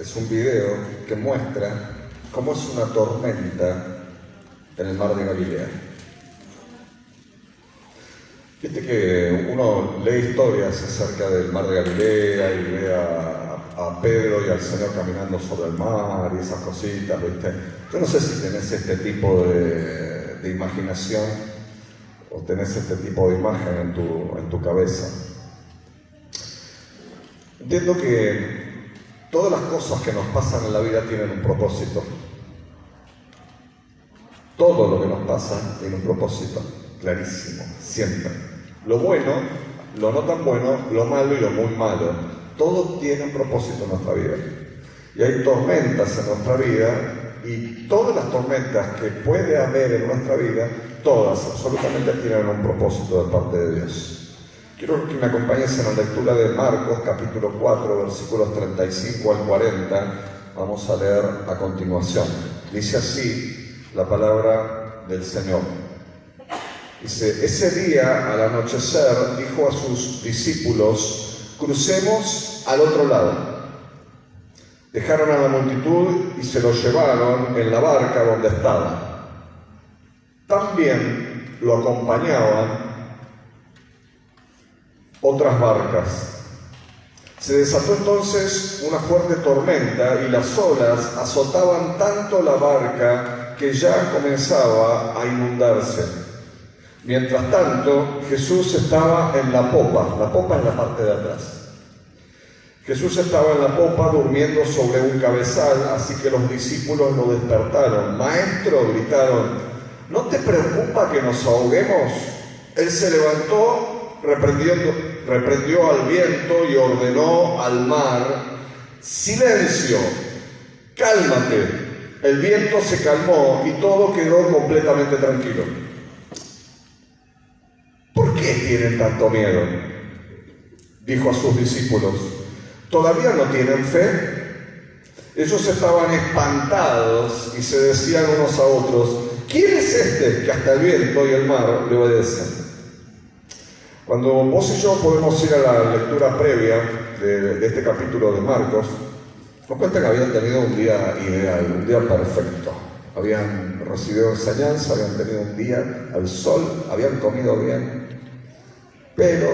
Es un video que muestra cómo es una tormenta en el mar de Galilea. Viste que uno lee historias acerca del mar de Galilea y ve a Pedro y al Señor caminando sobre el mar y esas cositas, ¿viste? Yo no sé si tenés este tipo de imaginación o tenés este tipo de imagen en tu cabeza. Entiendo que todas las cosas que nos pasan en la vida tienen un propósito. Todo lo que nos pasa tiene un propósito, clarísimo, siempre. Lo bueno, lo no tan bueno, lo malo y lo muy malo. Todo tiene un propósito en nuestra vida. Y hay tormentas en nuestra vida, y todas las tormentas que puede haber en nuestra vida, todas, absolutamente tienen un propósito de parte de Dios. Quiero que me acompañes en la lectura de Marcos, capítulo 4, versículos 35 al 40. Vamos a leer a continuación. Dice así la palabra del Señor. Dice: ese día, al anochecer, dijo a sus discípulos: crucemos al otro lado. Dejaron a la multitud y se lo llevaron en la barca donde estaba. También lo acompañaban otras barcas. Se desató entonces una fuerte tormenta y las olas azotaban tanto la barca que ya comenzaba a inundarse. Mientras tanto, Jesús estaba en la popa. La popa es la parte de atrás. Jesús estaba en la popa durmiendo sobre un cabezal, así que los discípulos lo despertaron. Maestro, gritaron, ¿no te preocupa que nos ahoguemos? Él se levantó, reprendió al viento y ordenó al mar: silencio, cálmate. El viento se calmó y todo quedó completamente tranquilo. ¿Por qué tienen tanto miedo?, dijo a sus discípulos. ¿Todavía no tienen fe? Ellos estaban espantados y se decían unos a otros: ¿quién es este que hasta el viento y el mar le obedecen? Cuando vos y yo podemos ir a la lectura previa de este capítulo de Marcos, nos cuenta que habían tenido un día ideal, un día perfecto. Habían recibido enseñanza, habían tenido un día al sol, habían comido bien. Pero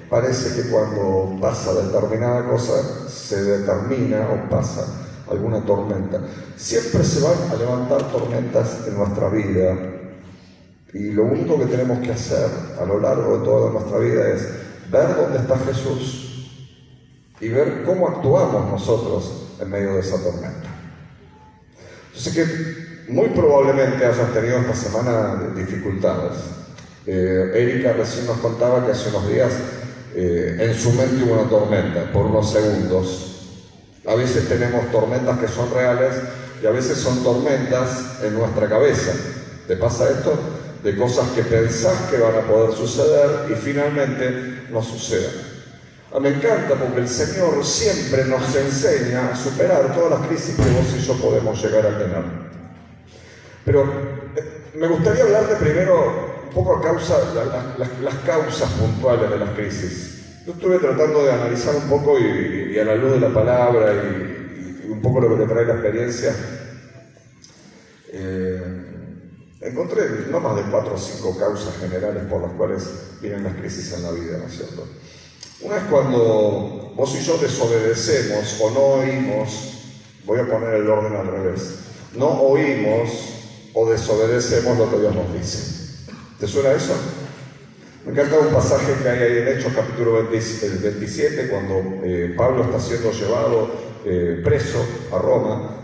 parece que cuando pasa determinada cosa, se determina o pasa alguna tormenta. Siempre se van a levantar tormentas en nuestra vida. Y lo único que tenemos que hacer a lo largo de toda nuestra vida es ver dónde está Jesús y ver cómo actuamos nosotros en medio de esa tormenta. Yo sé que muy probablemente hayas tenido esta semana dificultades. Erika recién nos contaba que hace unos días en su mente hubo una tormenta por unos segundos. A veces tenemos tormentas que son reales y a veces son tormentas en nuestra cabeza. ¿Te pasa esto? De cosas que pensás que van a poder suceder y finalmente no suceden. Me encanta porque el Señor siempre nos enseña a superar todas las crisis que vos y yo podemos llegar a tener. Pero me gustaría hablarte primero un poco a causa, las causas puntuales de las crisis. Yo estuve tratando de analizar un poco y a la luz de la palabra y un poco lo que te trae la experiencia, encontré no más de 4 o 5 causas generales por las cuales vienen las crisis en la vida, ¿no es cierto? Una es cuando vos y yo desobedecemos o no oímos, voy a poner el orden al revés, no oímos o desobedecemos lo que Dios nos dice. ¿Te suena eso? Me encanta un pasaje que hay ahí en Hechos, capítulo 27, cuando Pablo está siendo llevado preso a Roma.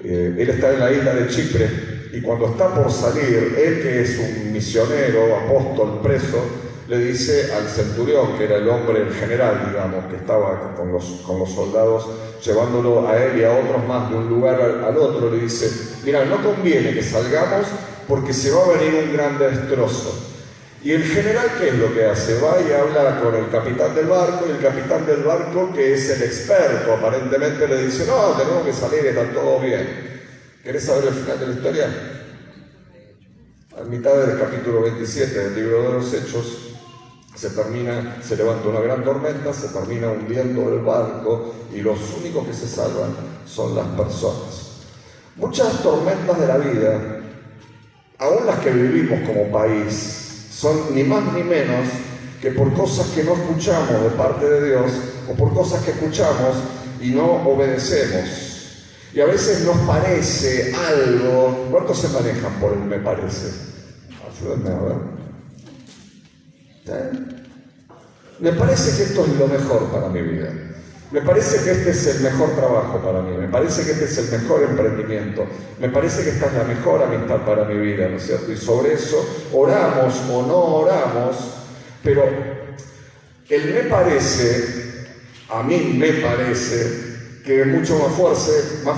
Él está en la isla de Chipre y cuando está por salir, él, que es un misionero, apóstol, preso, le dice al centurión, que era el hombre, el general, digamos, que estaba con los soldados, llevándolo a él y a otros más de un lugar al otro, le dice: mira, no conviene que salgamos porque se va a venir un gran destrozo. Y el general, ¿qué es lo que hace? Va y habla con el capitán del barco, y el capitán del barco, que es el experto, aparentemente le dice: no, tenemos que salir, está todo bien. ¿Querés saber el final de la historia? A mitad del capítulo 27 del libro de los Hechos, Se levanta una gran tormenta, se termina hundiendo el barco y los únicos que se salvan son las personas. Muchas tormentas de la vida, aún las que vivimos como país, son ni más ni menos que por cosas que no escuchamos de parte de Dios o por cosas que escuchamos y no obedecemos. Y a veces nos parece algo. ¿Cuántos se manejan por el me parece? Ayúdenme a ver. Me parece que esto es lo mejor para mi vida. Me parece que este es el mejor trabajo para mí. Me parece que este es el mejor emprendimiento. Me parece que esta es la mejor amistad para mi vida, ¿no es cierto? Y sobre eso oramos o no oramos, pero el me parece, a mí me parece que es mucho más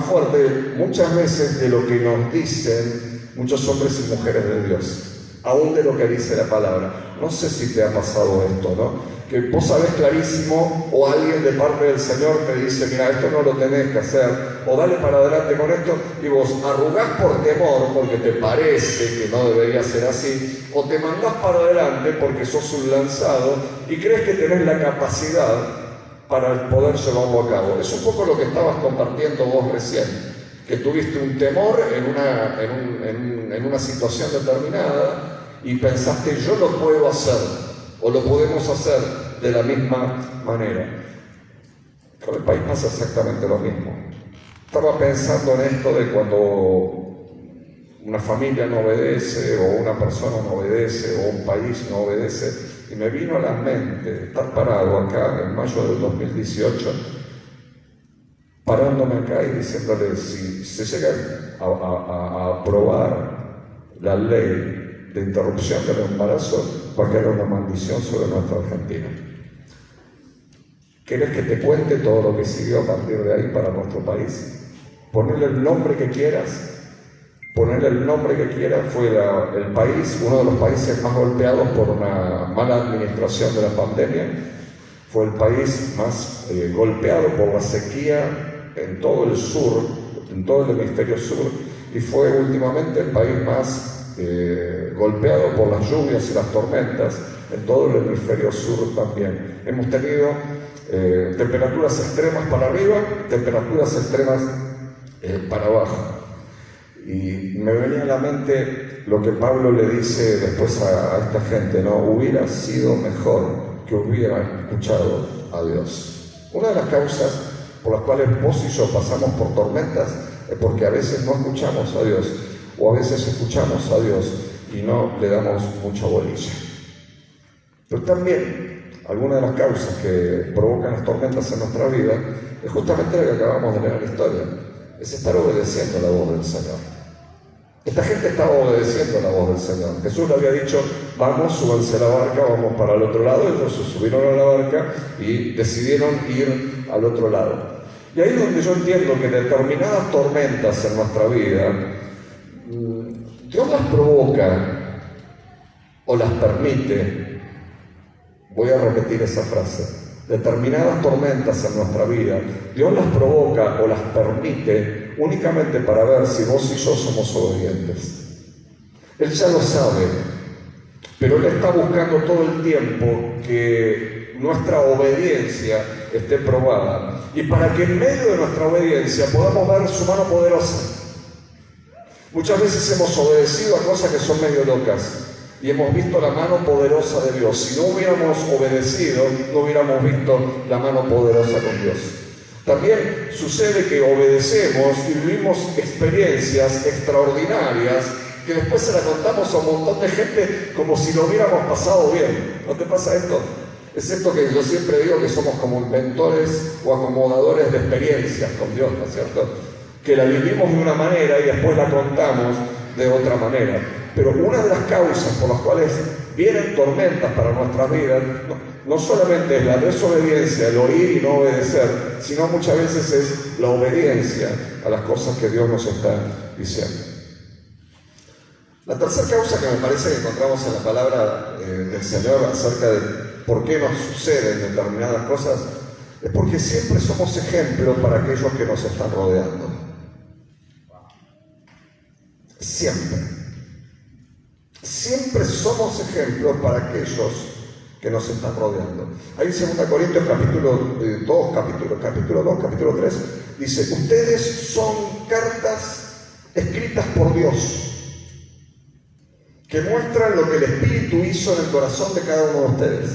fuerte muchas veces de lo que nos dicen muchos hombres y mujeres de Dios, aún de lo que dice la palabra. No sé si te ha pasado esto, ¿no? Que vos sabés clarísimo, o alguien de parte del Señor te dice, mira, esto no lo tenés que hacer, o dale para adelante con esto, y vos arrugás por temor, porque te parece que no debería ser así, o te mandás para adelante porque sos un lanzado y crees que tenés la capacidad para poder llevarlo a cabo. Es un poco lo que estabas compartiendo vos recién, que tuviste un temor en una situación determinada y pensaste, yo lo puedo hacer, o lo podemos hacer de la misma manera. Con el país pasa exactamente lo mismo. Estaba pensando en esto de cuando una familia no obedece, o una persona no obedece, o un país no obedece, y me vino a la mente estar parado acá en mayo del 2018, parándome acá y diciéndole, si se llega a aprobar la ley de interrupción del embarazo, va a caer una maldición sobre nuestra Argentina. ¿Querés que te cuente todo lo que siguió a partir de ahí para nuestro país? Ponerle el nombre que quieras. Ponerle el nombre que quieras. Fue el país, uno de los países más golpeados por una mala administración de la pandemia. Fue el país más golpeado por la sequía en todo el sur, en todo el hemisferio sur, y fue últimamente el país más golpeado por las lluvias y las tormentas en todo el hemisferio sur también. Hemos tenido temperaturas extremas para arriba, temperaturas extremas para abajo. Y me venía a la mente lo que Pablo le dice después a esta gente, ¿no? Hubiera sido mejor que hubieran escuchado a Dios. Una de las causas por las cuales vos y yo pasamos por tormentas es porque a veces no escuchamos a Dios, o a veces escuchamos a Dios y no le damos mucha bolilla. Pero también, alguna de las causas que provocan las tormentas en nuestra vida es justamente lo que acabamos de leer en la historia, es estar obedeciendo la voz del Señor. Esta gente estaba obedeciendo la voz del Señor. Jesús le había dicho, vamos, súbanse a la barca, vamos para el otro lado. Ellos se subieron a la barca y decidieron ir al otro lado. Y ahí es donde yo entiendo que determinadas tormentas en nuestra vida, Dios las provoca o las permite. Voy a repetir esa frase. Determinadas tormentas en nuestra vida, Dios las provoca o las permite únicamente para ver si vos y yo somos obedientes. Él ya lo sabe, pero Él está buscando todo el tiempo que nuestra obediencia esté probada, y para que en medio de nuestra obediencia podamos ver su mano poderosa. Muchas veces hemos obedecido a cosas que son medio locas y hemos visto la mano poderosa de Dios. Si no hubiéramos obedecido, no hubiéramos visto la mano poderosa con Dios. También sucede que obedecemos y vivimos experiencias extraordinarias que después se la contamos a un montón de gente como si lo hubiéramos pasado bien. ¿No te pasa esto? Es esto que yo siempre digo, que somos como inventores o acomodadores de experiencias con Dios, ¿no es cierto? Que la vivimos de una manera y después la contamos de otra manera. Pero una de las causas por las cuales vienen tormentas para nuestras vidas no solamente es la desobediencia, el oír y no obedecer, sino muchas veces es la obediencia a las cosas que Dios nos está diciendo. La tercera causa que me parece que encontramos en la palabra del Señor acerca de por qué nos suceden determinadas cosas es porque siempre somos ejemplo para aquellos que nos están rodeando. Siempre somos ejemplos para aquellos que nos están rodeando. Ahí en 2 Corintios capítulo 2, capítulo 3, dice, ustedes son cartas escritas por Dios, que muestran lo que el Espíritu hizo en el corazón de cada uno de ustedes.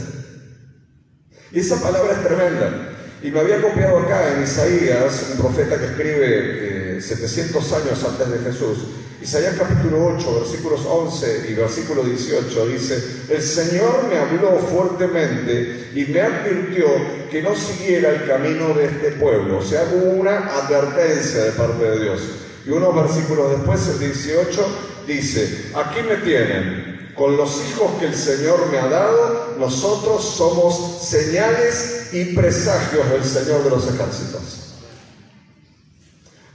Y esa palabra es tremenda. Y me había copiado acá en Isaías, un profeta que escribe 700 años antes de Jesús. Isaías capítulo 8, versículos 11 y versículo 18 dice, el Señor me habló fuertemente y me advirtió que no siguiera el camino de este pueblo. O sea, hubo una advertencia de parte de Dios. Y unos versículos después, el 18, dice, aquí me tienen, con los hijos que el Señor me ha dado, nosotros somos señales y presagios del Señor de los ejércitos.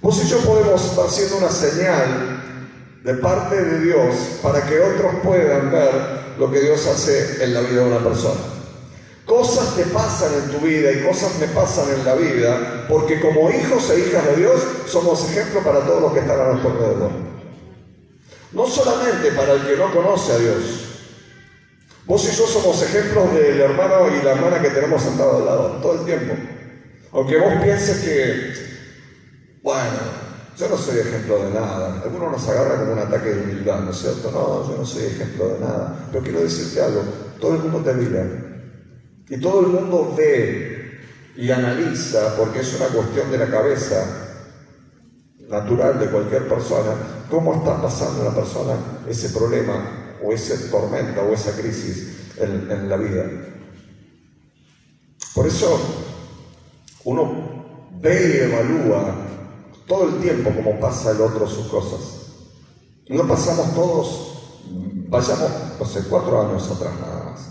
Vos y yo podemos estar siendo una señal de parte de Dios para que otros puedan ver lo que Dios hace en la vida de una persona. Cosas te pasan en tu vida y cosas me pasan en la vida porque como hijos e hijas de Dios somos ejemplo para todos los que están a nuestro alrededor. No solamente para el que no conoce a Dios. Vos y yo somos ejemplos del hermano y la hermana que tenemos sentado al lado todo el tiempo. Aunque vos pienses que, bueno, yo no soy ejemplo de nada. Algunos nos agarra como un ataque de humildad, ¿no es cierto? No, yo no soy ejemplo de nada. Pero quiero decirte algo, todo el mundo te mira. Y todo el mundo ve y analiza, porque es una cuestión de la cabeza natural de cualquier persona, cómo está pasando una persona ese problema, o esa tormenta, o esa crisis en la vida. Por eso, uno ve y evalúa todo el tiempo cómo pasa el otro sus cosas. No pasamos todos, vayamos, no sé, 4 años atrás nada más.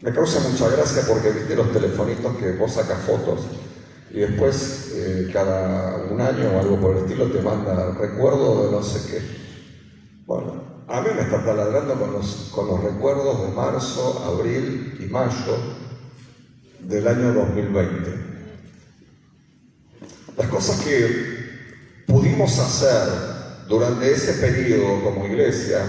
Me causa mucha gracia porque viste los telefonitos que vos sacas fotos y después cada un año o algo por el estilo te manda recuerdo de no sé qué. Bueno, a mí me está taladrando con los recuerdos de marzo, abril y mayo del año 2020. Las cosas que pudimos hacer durante ese periodo como iglesia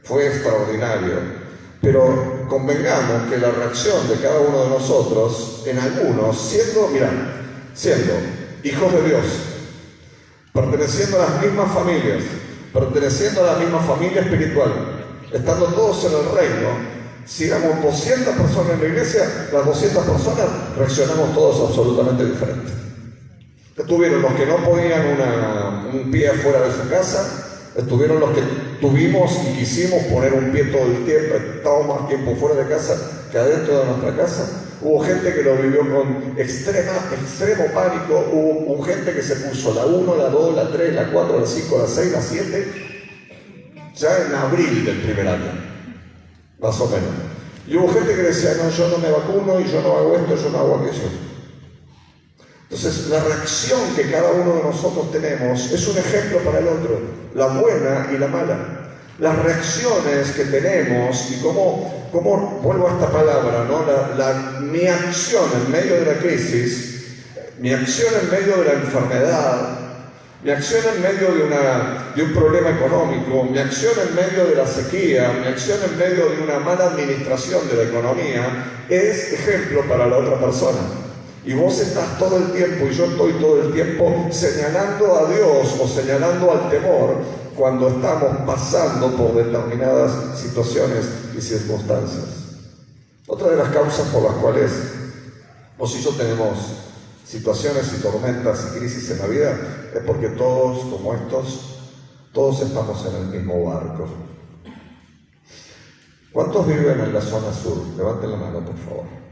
fue extraordinario. Pero convengamos que la reacción de cada uno de nosotros, en algunos, siendo hijos de Dios, perteneciendo a las mismas familias, perteneciendo a la misma familia espiritual, estando todos en el reino, si éramos 200 personas en la iglesia, las 200 personas reaccionamos todos absolutamente diferentes. Estuvieron los que no ponían un pie afuera de su casa, estuvieron los que tuvimos y quisimos poner un pie todo el tiempo, estábamos más tiempo fuera de casa que adentro de nuestra casa. Hubo gente que lo vivió con extremo pánico, hubo gente que se puso la 1, la 2, la 3, la 4, la 5, la 6, la 7, ya en abril del primer año, más o menos. Y hubo gente que decía, no, yo no me vacuno y yo no hago esto, yo no hago aquello. Entonces, la reacción que cada uno de nosotros tenemos es un ejemplo para el otro, la buena y la mala. Las reacciones que tenemos y cómo vuelvo a esta palabra, ¿no? Mi acción en medio de la crisis, mi acción en medio de la enfermedad, mi acción en medio de un problema económico, mi acción en medio de la sequía, mi acción en medio de una mala administración de la economía, es ejemplo para la otra persona. Y vos estás todo el tiempo, y yo estoy todo el tiempo señalando a Dios o señalando al temor cuando estamos pasando por determinadas situaciones y circunstancias. Otra de las causas por las cuales vos y yo tenemos situaciones y tormentas y crisis en la vida es porque todos, como todos estamos en el mismo barco. ¿Cuántos viven en la zona sur? Levanten la mano, por favor.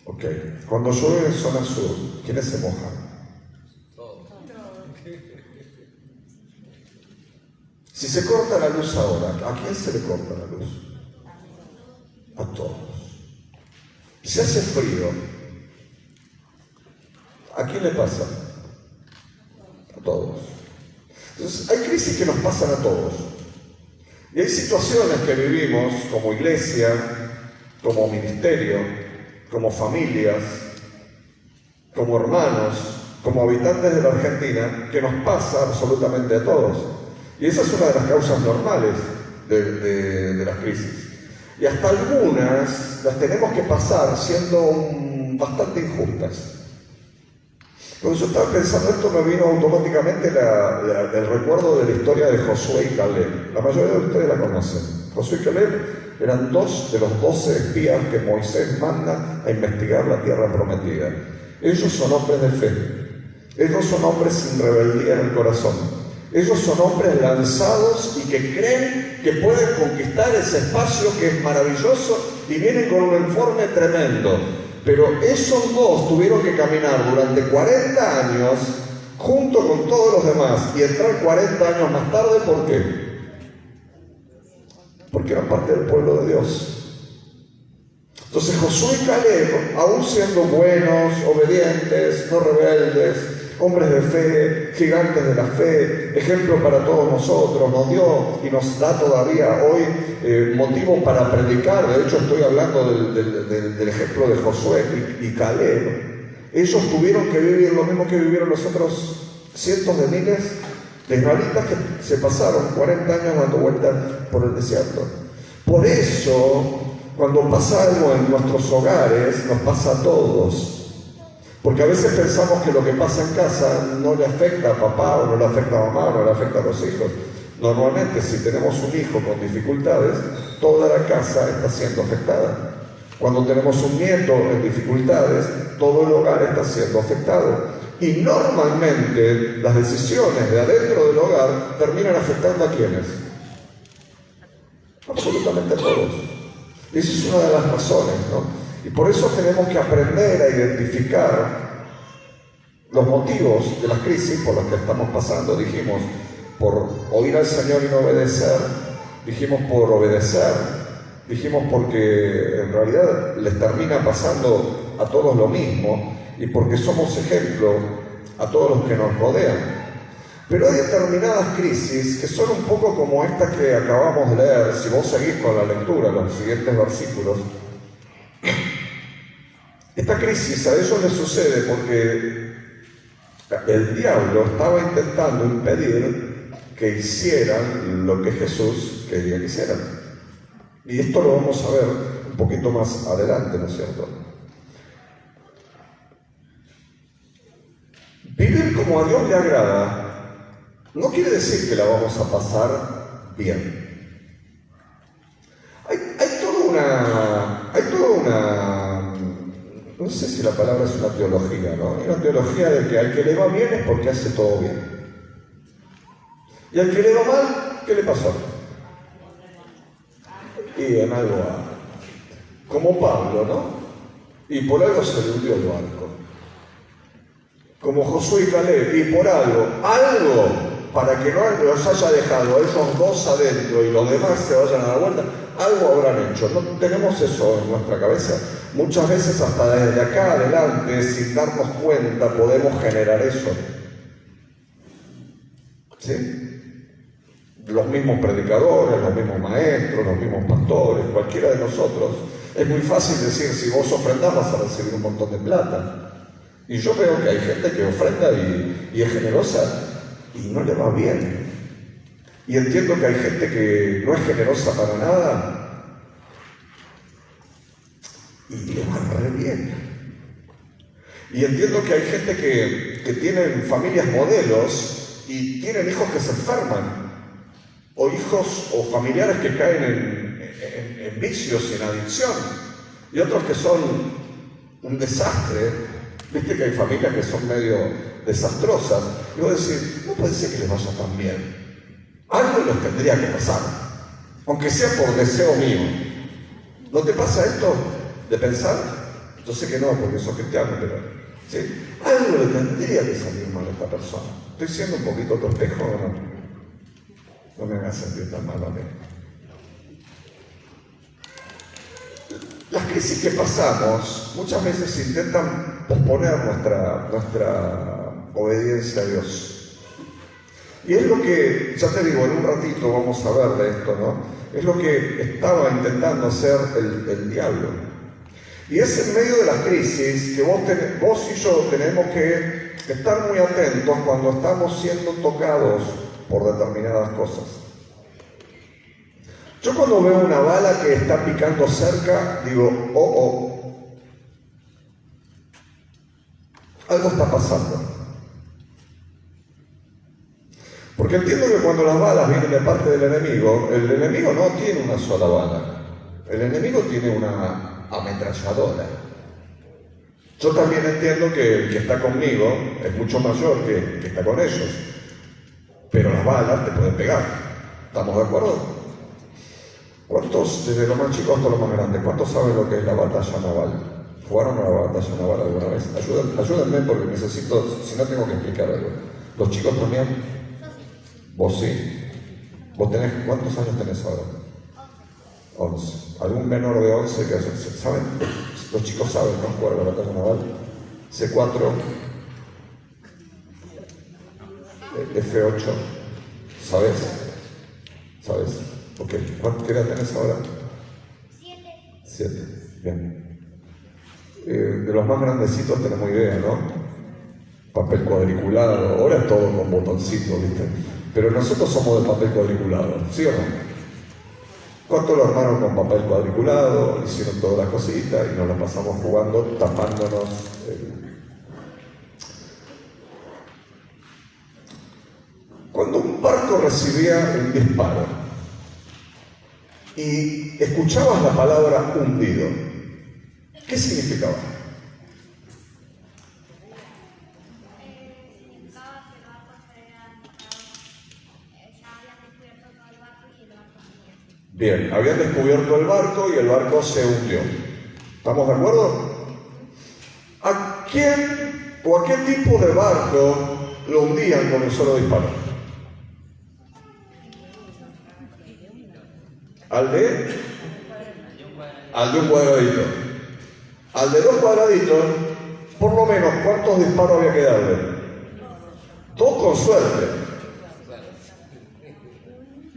Ok, cuando llueve en zona sur, ¿quiénes se mojan? Si se corta la luz ahora, ¿a quién se le corta la luz? A todos. Si hace frío, ¿a quién le pasa? A todos. Entonces, hay crisis que nos pasan a todos. Y hay situaciones que vivimos como iglesia, como ministerio, como familias, como hermanos, como habitantes de la Argentina, que nos pasa absolutamente a todos. Y esa es una de las causas normales de las crisis. Y hasta algunas las tenemos que pasar siendo bastante injustas. Cuando yo estaba pensando esto me vino automáticamente el recuerdo de la historia de Josué y Caleb. La mayoría de ustedes la conocen. Josué y Caleb eran 2 de los 12 espías que Moisés manda a investigar la tierra prometida. Ellos son hombres de fe. Ellos son hombres sin rebeldía en el corazón. Ellos son hombres lanzados y que creen que pueden conquistar ese espacio que es maravilloso y vienen con un informe tremendo. Pero esos 2 tuvieron que caminar durante 40 años junto con todos los demás y entrar 40 años más tarde. ¿Por qué? Porque eran parte del pueblo de Dios. Entonces Josué y Caleb, aún siendo buenos, obedientes, no rebeldes, hombres de fe, gigantes de la fe, ejemplo para todos nosotros, nos dio y nos da todavía hoy motivo para predicar. De hecho, estoy hablando del ejemplo de Josué y Caleb. Ellos tuvieron que vivir lo mismo que vivieron los otros cientos de miles de israelitas que se pasaron 40 años dando vueltas por el desierto. Por eso, cuando pasa algo en nuestros hogares, nos pasa a todos. Porque a veces pensamos que lo que pasa en casa no le afecta a papá, o no le afecta a mamá, o no le afecta a los hijos. Normalmente, si tenemos un hijo con dificultades, toda la casa está siendo afectada. Cuando tenemos un nieto en dificultades, todo el hogar está siendo afectado. Y normalmente las decisiones de adentro del hogar terminan afectando a ¿quiénes? Absolutamente a todos. Y esa es una de las razones, ¿no? Y por eso tenemos que aprender a identificar los motivos de las crisis por las que estamos pasando. Dijimos, por oír al Señor y no obedecer. Dijimos, por obedecer. Dijimos, porque en realidad les termina pasando a todos lo mismo y porque somos ejemplo a todos los que nos rodean. Pero hay determinadas crisis que son un poco como esta que acabamos de leer. Si vos seguís con la lectura, los siguientes versículos. Esta crisis a ellos les sucede porque el diablo estaba intentando impedir que hicieran lo que Jesús quería que hicieran. Y esto lo vamos a ver un poquito más adelante, ¿no es cierto? Vivir como a Dios le agrada no quiere decir que la vamos a pasar bien. Hay toda una, no sé si la palabra es una teología, ¿no? Hay una teología de que al que le va bien es porque hace todo bien. Y al que le va mal, ¿qué le pasó? Y en algo como Pablo, ¿no? Y por algo se le hundió el barco. Como Josué y Caleb, y por algo, para que no los haya dejado a esos 2 adentro y los demás se vayan a dar vuelta, algo habrán hecho. No tenemos eso en nuestra cabeza. Muchas veces hasta desde acá adelante, sin darnos cuenta, podemos generar eso. ¿Sí? Los mismos predicadores, los mismos maestros, los mismos pastores, cualquiera de nosotros. Es muy fácil decir, si vos ofrendás vas a recibir un montón de plata. Y yo veo que hay gente que ofrenda y es generosa y no le va bien. Y entiendo que hay gente que no es generosa para nada y le va re bien. Y entiendo que hay gente que tienen familias modelos y tienen hijos que se enferman, o hijos o familiares que caen en vicios y en adicción, y otros que son un desastre. Viste que hay familias que son medio desastrosas. Y vos decís, no puede ser que les vaya tan bien. Algo les tendría que pasar, aunque sea por deseo mío. ¿No te pasa esto de pensar? Yo sé que no, porque sos cristiano, pero ¿sí? Algo le tendría que salir mal a esta persona. ¿Estoy siendo un poquito tu espejo o no? No me hagas sentir tan mal a mí. Las crisis que pasamos muchas veces intentan posponer nuestra obediencia a Dios. Y es lo que, ya te digo, en un ratito vamos a ver de esto, ¿no? Es lo que estaba intentando hacer el diablo. Y es en medio de las crisis que vos y yo tenemos que estar muy atentos cuando estamos siendo tocados por determinadas cosas. Yo cuando veo una bala que está picando cerca, digo, algo está pasando. Porque entiendo que cuando las balas vienen de parte del enemigo, el enemigo no tiene una sola bala. El enemigo tiene una ametralladora. Yo también entiendo que el que está conmigo es mucho mayor que el que está con ellos. Pero las balas te pueden pegar. ¿Estamos de acuerdo? ¿Cuántos, desde lo más chico hasta lo más grande, cuántos saben lo que es la batalla naval? ¿Jugaron a la batalla naval alguna vez? Ayúdenme porque necesito, si no tengo que explicar algo. ¿Los chicos también? ¿Vos sí? ¿Vos tenés, cuántos años tenés ahora? 11. ¿Algún menor de 11 que saben? Los chicos saben, ¿no? Jugar a la batalla naval. C4, F8, ¿sabes? ¿Sabes? Ok, ¿qué edad tenés ahora? 7. Bien. De los más grandecitos tenemos idea, ¿no? Papel cuadriculado, ahora es todo con botoncitos, ¿viste? Pero nosotros somos de papel cuadriculado, ¿sí o no? ¿Cuánto lo armaron con papel cuadriculado? Hicieron todas las cositas y nos las pasamos jugando, tapándonos. Cuando un barco recibía un disparo y escuchabas la palabra hundido, ¿qué significaba? Bien, habían descubierto el barco y el barco se hundió. ¿Estamos de acuerdo? ¿A quién o a qué tipo de barco lo hundían con un solo disparo? Al de un cuadradito. Al de 2 cuadraditos, por lo menos, ¿cuántos disparos había que darle? 2 con suerte.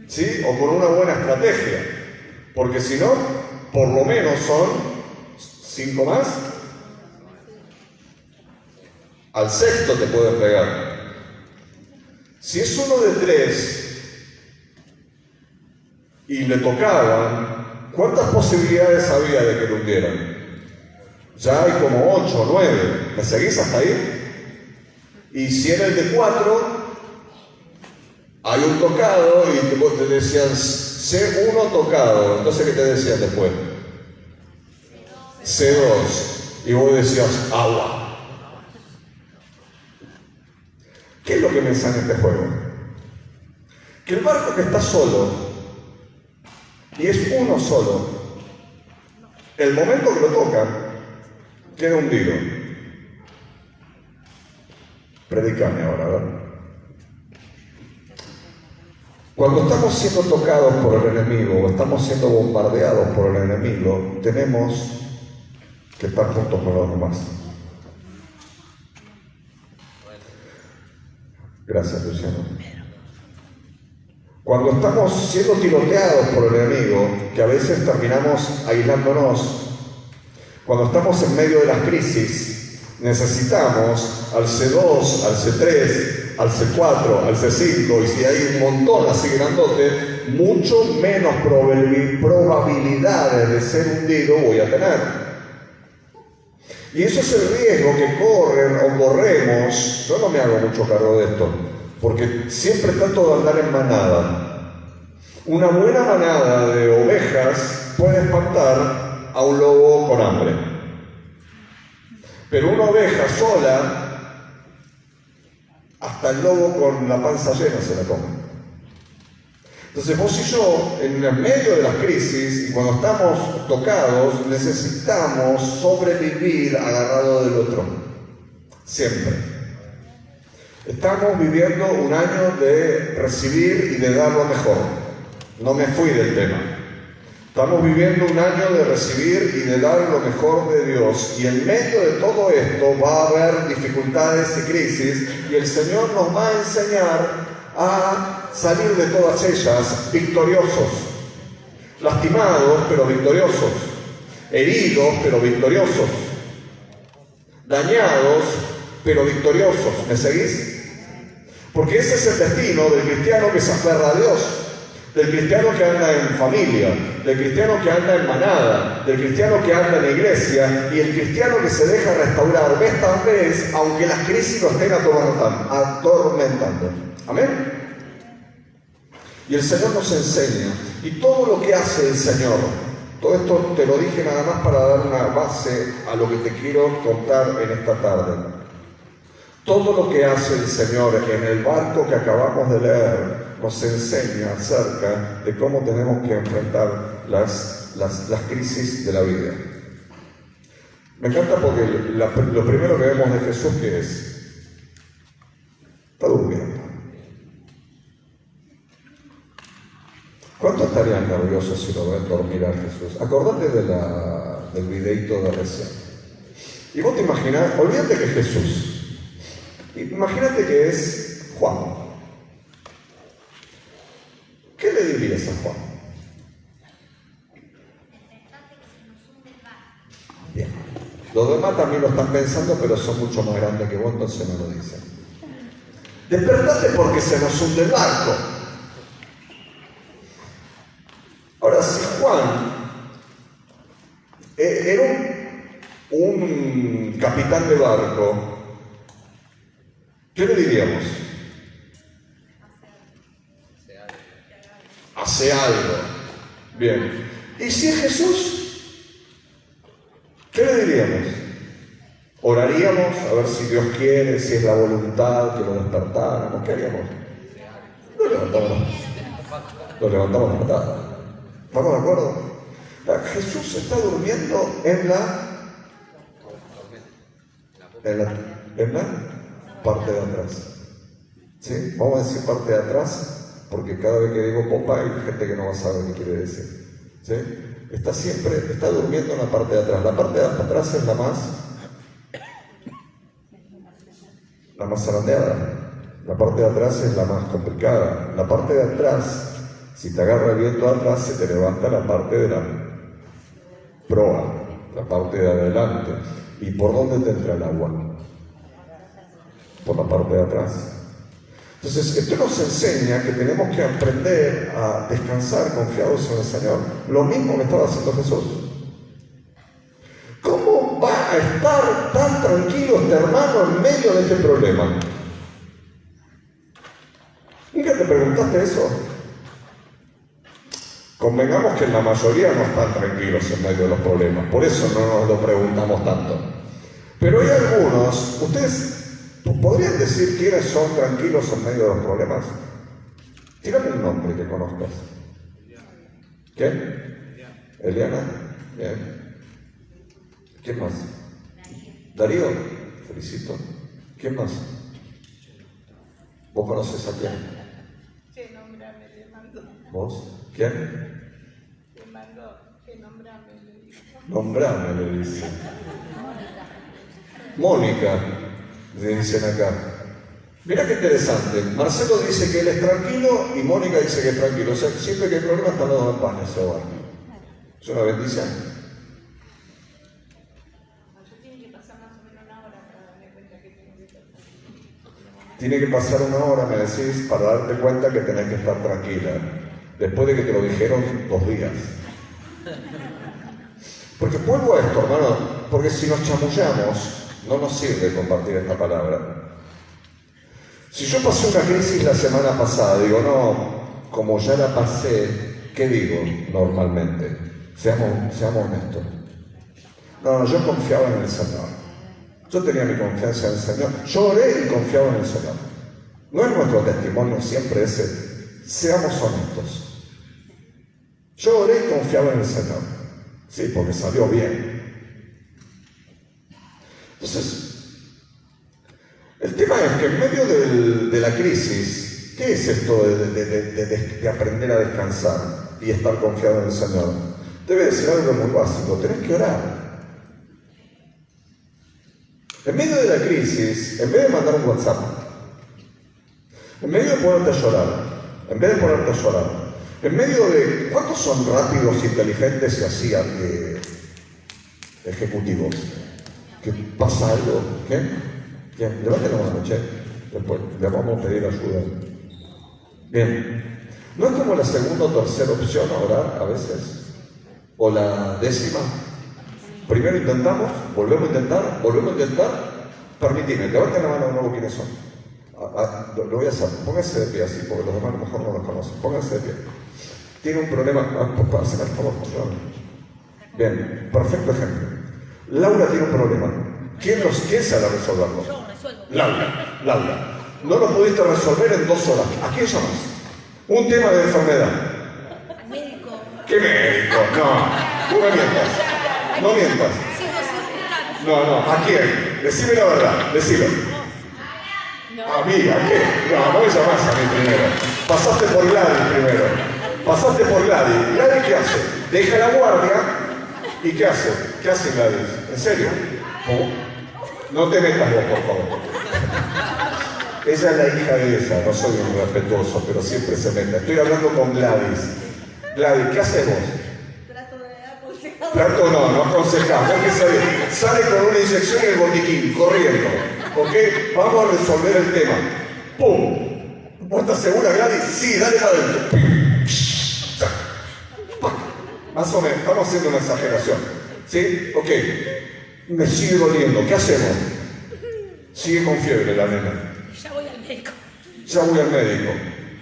¿Sí? O con una buena estrategia. Porque si no, por lo menos son 5 más. Al sexto te pueden pegar. Si es uno de 3 y le tocaban, ¿cuántas posibilidades había de que lo hundieran? Ya hay como 8 o 9. ¿Me seguís hasta ahí? Y si en el de 4 hay un tocado y vos te decían C1 tocado, entonces ¿qué te decían después? C2. Y vos decías agua. ¿Qué es lo que me enseña este juego? Que el barco que está solo, y es uno solo, el momento que lo toca, queda hundido. Predicame ahora, ¿verdad? Cuando estamos siendo tocados por el enemigo, o estamos siendo bombardeados por el enemigo, tenemos que estar juntos con los demás. Gracias, Luciano. Cuando estamos siendo tiroteados por el enemigo, que a veces terminamos aislándonos, cuando estamos en medio de las crisis, necesitamos al C2, al C3, al C4, al C5, y si hay un montón así grandote, mucho menos probabilidades de ser hundido voy a tener. Y eso es el riesgo que corren o corremos. Yo no me hago mucho cargo de esto, porque siempre trato de andar en manada. Una buena manada de ovejas puede espantar a un lobo con hambre. Pero una oveja sola, hasta el lobo con la panza llena se la come. Entonces vos y yo, en el medio de las crisis, y cuando estamos tocados, necesitamos sobrevivir agarrado del otro. Siempre. Estamos viviendo un año de recibir y de dar lo mejor. No me fui del tema. Estamos viviendo un año de recibir y de dar lo mejor de Dios. Y en medio de todo esto va a haber dificultades y crisis, y el Señor nos va a enseñar a salir de todas ellas victoriosos, lastimados pero victoriosos, heridos pero victoriosos, dañados pero victoriosos. ¿Me seguís? Porque ese es el destino del cristiano que se aferra a Dios. del cristiano que anda en familia, del cristiano que anda en manada, del cristiano que anda en iglesia y el cristiano que se deja restaurar vez tras vez, aunque las crisis lo estén atormentando. Amén. Y el Señor nos enseña, y todo lo que hace el Señor, todo esto te lo dije nada más para dar una base a lo que te quiero contar en esta tarde. Todo lo que hace el Señor en el barco que acabamos de leer nos enseña acerca de cómo tenemos que enfrentar las crisis de la vida. Me encanta porque lo primero que vemos de Jesús, ¿qué es? Está durmiendo. ¿Cuántos estarían nerviosos si lo ven dormir a Jesús? Acordate del videito de recién. Y vos te imaginás, olvídate que es Jesús. Imagínate que es Juan. ¿Qué le dirías a Juan? Bien. Los demás también lo están pensando, pero son mucho más grandes que vos, entonces no lo dicen. Despertate porque se nos hunde el barco. Ahora, si Juan era un capitán de barco, ¿qué le diríamos? Hace algo. Bien. ¿Y si es Jesús? ¿Qué le diríamos? Oraríamos a ver si Dios quiere, si es la voluntad que lo despertáramos. ¿Qué haríamos? Lo levantamos la patada. ¿Estamos de acuerdo? Jesús está durmiendo en la parte de atrás. ¿Sí? Vamos a decir parte de atrás, porque cada vez que digo popa hay gente que no va a saber qué quiere decir. ¿Sí? Está durmiendo en la parte de atrás. La parte de atrás es la más zarandeada. La parte de atrás es la más complicada. La parte de atrás, si te agarra el viento atrás, se te levanta la parte de la proa, la parte de adelante. ¿Y por dónde te entra el agua? Por la parte de atrás. Entonces, esto nos enseña que tenemos que aprender a descansar confiados en el Señor. Lo mismo que estaba haciendo Jesús. ¿Cómo va a estar tan tranquilo este hermano en medio de este problema? ¿Nunca te preguntaste eso? Convengamos que la mayoría no están tranquilos en medio de los problemas, por eso no nos lo preguntamos tanto. Pero hay algunos, ustedes podrían decir quiénes son tranquilos en medio de los problemas. Tírame un nombre que conozcas. ¿Quién? Eliana. Bien. ¿Quién más? Darío. Felicito. ¿Quién más? ¿Vos conoces a quién? Sí, nómbrame, le mando. ¿Vos? ¿Quién? Le mando, que nómbrame, le digo. Nombrame, le dice. Mónica, le dicen acá. Mira qué interesante. Marcelo dice que él es tranquilo y Mónica dice que es tranquilo. O sea, siempre que hay problemas están los dos en paz en ese hogar. Es una bendición. Yo tiene que pasar más o menos una hora para darme cuenta que tengo que estar tranquila. Tiene que pasar una hora, me decís, para darte cuenta que tenés que estar tranquila. Después de que te lo dijeron 2 días. Porque vuelvo a esto, hermano, porque si nos chamullamos, no nos sirve compartir esta palabra. Si yo pasé una crisis la semana pasada, digo, no, como ya la pasé, ¿qué digo normalmente? Seamos honestos. No, yo confiaba en el Señor. Yo tenía mi confianza en el Señor. Yo oré y confiaba en el Señor. No es nuestro testimonio siempre ese. Seamos honestos. Yo oré y confiaba en el Señor. Sí, porque salió bien. Entonces, el tema es que en medio de la crisis, ¿qué es esto de aprender a descansar y estar confiado en el Señor? Debe ser algo muy básico, tenés que orar. En medio de la crisis, en vez de mandar un WhatsApp, en medio de ponerte a llorar, en medio de... ¿Cuántos son rápidos, inteligentes y así ejecutivos? ¿Que pasa algo? ¿Qué? Levanten la mano, che. Después le vamos a pedir ayuda. Bien. ¿No es como la segunda o tercera opción orar a veces? ¿O la décima? Primero intentamos, volvemos a intentar. Permitime, levanten la mano de nuevo quiénes son. Lo voy a hacer. Pónganse de pie así, porque los demás a lo mejor no los conocen. Pónganse de pie. Tiene un problema. Haceme el favor, bien, perfecto ejemplo. Laura tiene un problema. ¿Quién sabe resolverlo? Yo resuelvo. Laura. No lo pudiste resolver en 2 horas. ¿A quién llamas? Un tema de enfermedad. Al médico. ¿Qué médico? No me mientas. No mientas. Sigo. No. ¿A quién? Decime la verdad. Decilo. ¿A mí? ¿A qué? No me llamás a mí primero. Pasaste por Gladys primero. ¿Gladys qué hace? Deja la guardia. ¿Y qué hace? ¿Qué hace Gladys? ¿En serio? No te metas vos, por favor. Ella es la hija de ella. No soy un respetuoso, pero siempre se mete. Estoy hablando con Gladys. Gladys, ¿qué haces vos? Trato de aconsejar. No aconsejamos. Sale con una inyección en el botiquín, corriendo. ¿Ok? Vamos a resolver el tema. ¡Pum! ¿Vos estás segura, Gladys? Sí, dale para adentro. Más o menos, estamos haciendo una exageración. ¿Sí? Ok. Me sigue doliendo. ¿Qué hacemos? Sigue con fiebre la nena. Ya voy al médico.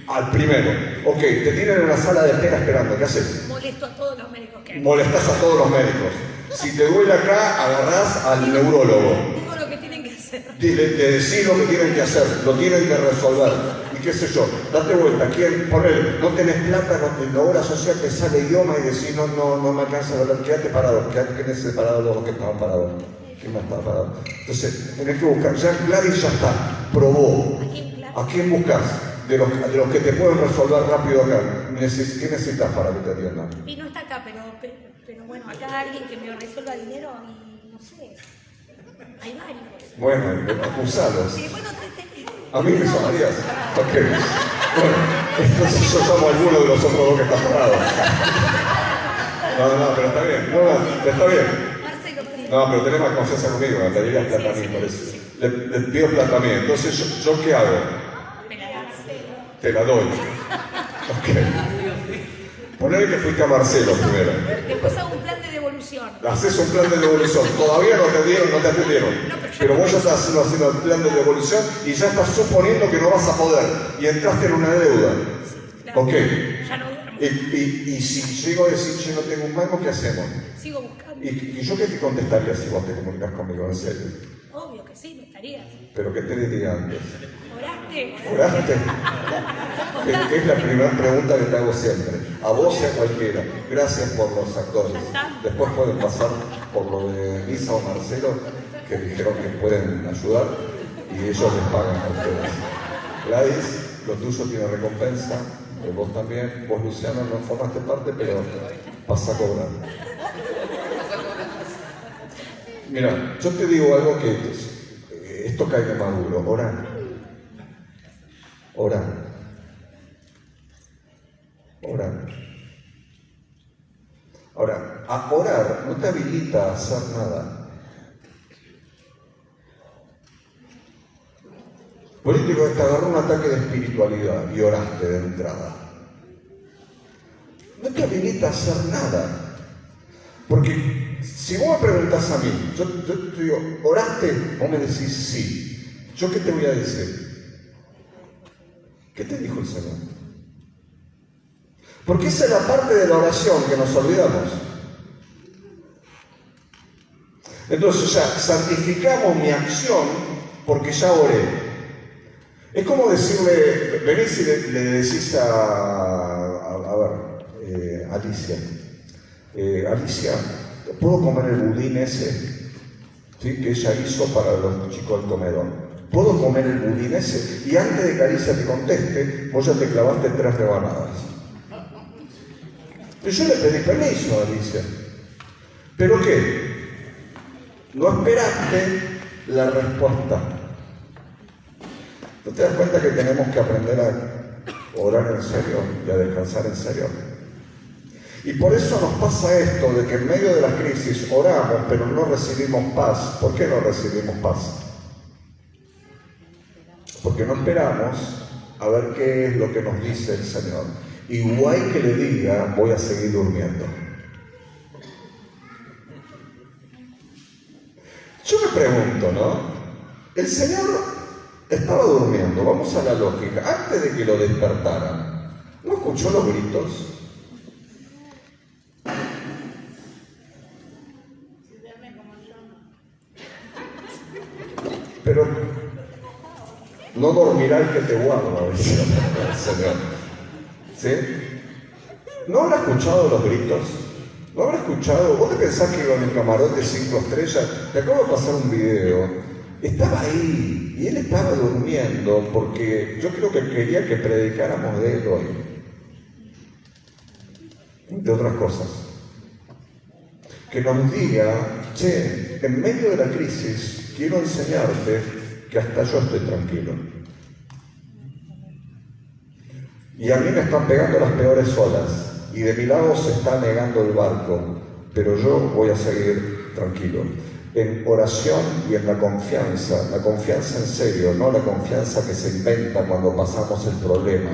Al primero. Ok, te tienen en la sala de espera esperando. ¿Qué haces? Molesto a todos los médicos que hay. Molestás a todos los médicos. Si te duele acá, agarrás al neurólogo. Digo lo que tienen que hacer. Le decís lo que tienen que hacer, lo tienen que resolver. Y qué sé yo, date vuelta. No tenés plata, en la obra social te sale idioma y decís, no me alcanza a ver, quédate parado. Quédate parado los que estaban parados. ¿Quién más estaba parado? Entonces, tenés que buscar. Ya Gladys ya está, probó. ¿A quién buscas? De los que te pueden resolver rápido acá. ¿Qué necesitas para que te atiendan? Y no está acá, pero bueno, acá alguien que me resuelva dinero y no sé. Hay varios. Bueno, acusalos. Sí, bueno, ¿A mí me llamarías? Ok. Bueno, entonces yo llamo a alguno de los otros dos que están parados. No, pero está bien. Está bien. Marcelo, No, pero tenés más confianza conmigo, me pedirías plata a mí, por eso. Le pido plata a mí. Entonces, ¿yo qué hago? me la da Marcelo. Te la doy. Ok. Ponele que fuiste a Marcelo primero. Después hago un plan de devolución. Haces un plan de devolución. Todavía no te atendieron. Pero vos ya estás haciendo el plan de devolución y ya estás suponiendo que no vas a poder. Y entraste en una deuda. Claro. Ok. Ya no duermo. Y si llego a decir, yo no tengo un mango, ¿qué hacemos? Sigo buscando. ¿Y yo qué te contestaría si vos te comunicas conmigo, en serio? Obvio que sí, me estarías. ¿Pero qué te diría antes? ¿Oraste? ¿Oraste? Que es la primera pregunta que te hago siempre. A vos y a cualquiera. Gracias por los actores. Después pueden pasar por lo de Lisa o Marcelo, que dijeron que pueden ayudar y ellos les pagan a ustedes. Gladys, lo tuyo tiene recompensa. Vos también. Vos, Luciano, no formaste parte, pero vas a cobrar. Mira, yo te digo algo que esto cae de maduro. Orá. Ahora, orar no te habilita a hacer nada. Político, te agarró un ataque de espiritualidad y oraste de entrada. No te habilita a hacer nada. Porque si vos me preguntás a mí, yo te digo, ¿oraste? Vos me decís sí. ¿Yo qué te voy a decir? ¿Qué te dijo el Señor? Porque esa es la parte de la oración que nos olvidamos. Entonces ya santificamos mi acción porque ya oré. Es como decirle, venís y le decís Alicia, Alicia, ¿puedo comer el budín ese? ¿Sí? Que ella hizo para los chicos del comedor. ¿Puedo comer el budín ese? Y antes de que Alicia te conteste, vos ya te clavaste 3 rebanadas. Y yo le pedí permiso a Alicia. ¿Pero qué? No esperaste la respuesta. ¿No te das cuenta que tenemos que aprender a orar en serio y a descansar en serio? Y por eso nos pasa esto de que en medio de las crisis oramos, pero no recibimos paz. ¿Por qué no recibimos paz? Porque no esperamos a ver qué es lo que nos dice el Señor. igual que le diga, voy a seguir durmiendo. Yo me pregunto, ¿no? El Señor estaba durmiendo, vamos a la lógica, antes de que lo despertaran, ¿no escuchó los gritos? Pero no dormirá el que te guarda, decía el Señor. ¿Sí? ¿No habrá escuchado los gritos? ¿No habrá escuchado? ¿Vos te pensás que iba en el camarote 5 estrellas? Te acabo de pasar un video. Estaba ahí y él estaba durmiendo porque yo creo que quería que predicáramos de él hoy. De otras cosas. Que nos diga, che, en medio de la crisis quiero enseñarte que hasta yo estoy tranquilo. Y a mí me están pegando las peores olas. Y de mi lado se está negando el barco, pero yo voy a seguir tranquilo. En oración y en la confianza en serio, no la confianza que se inventa cuando pasamos el problema.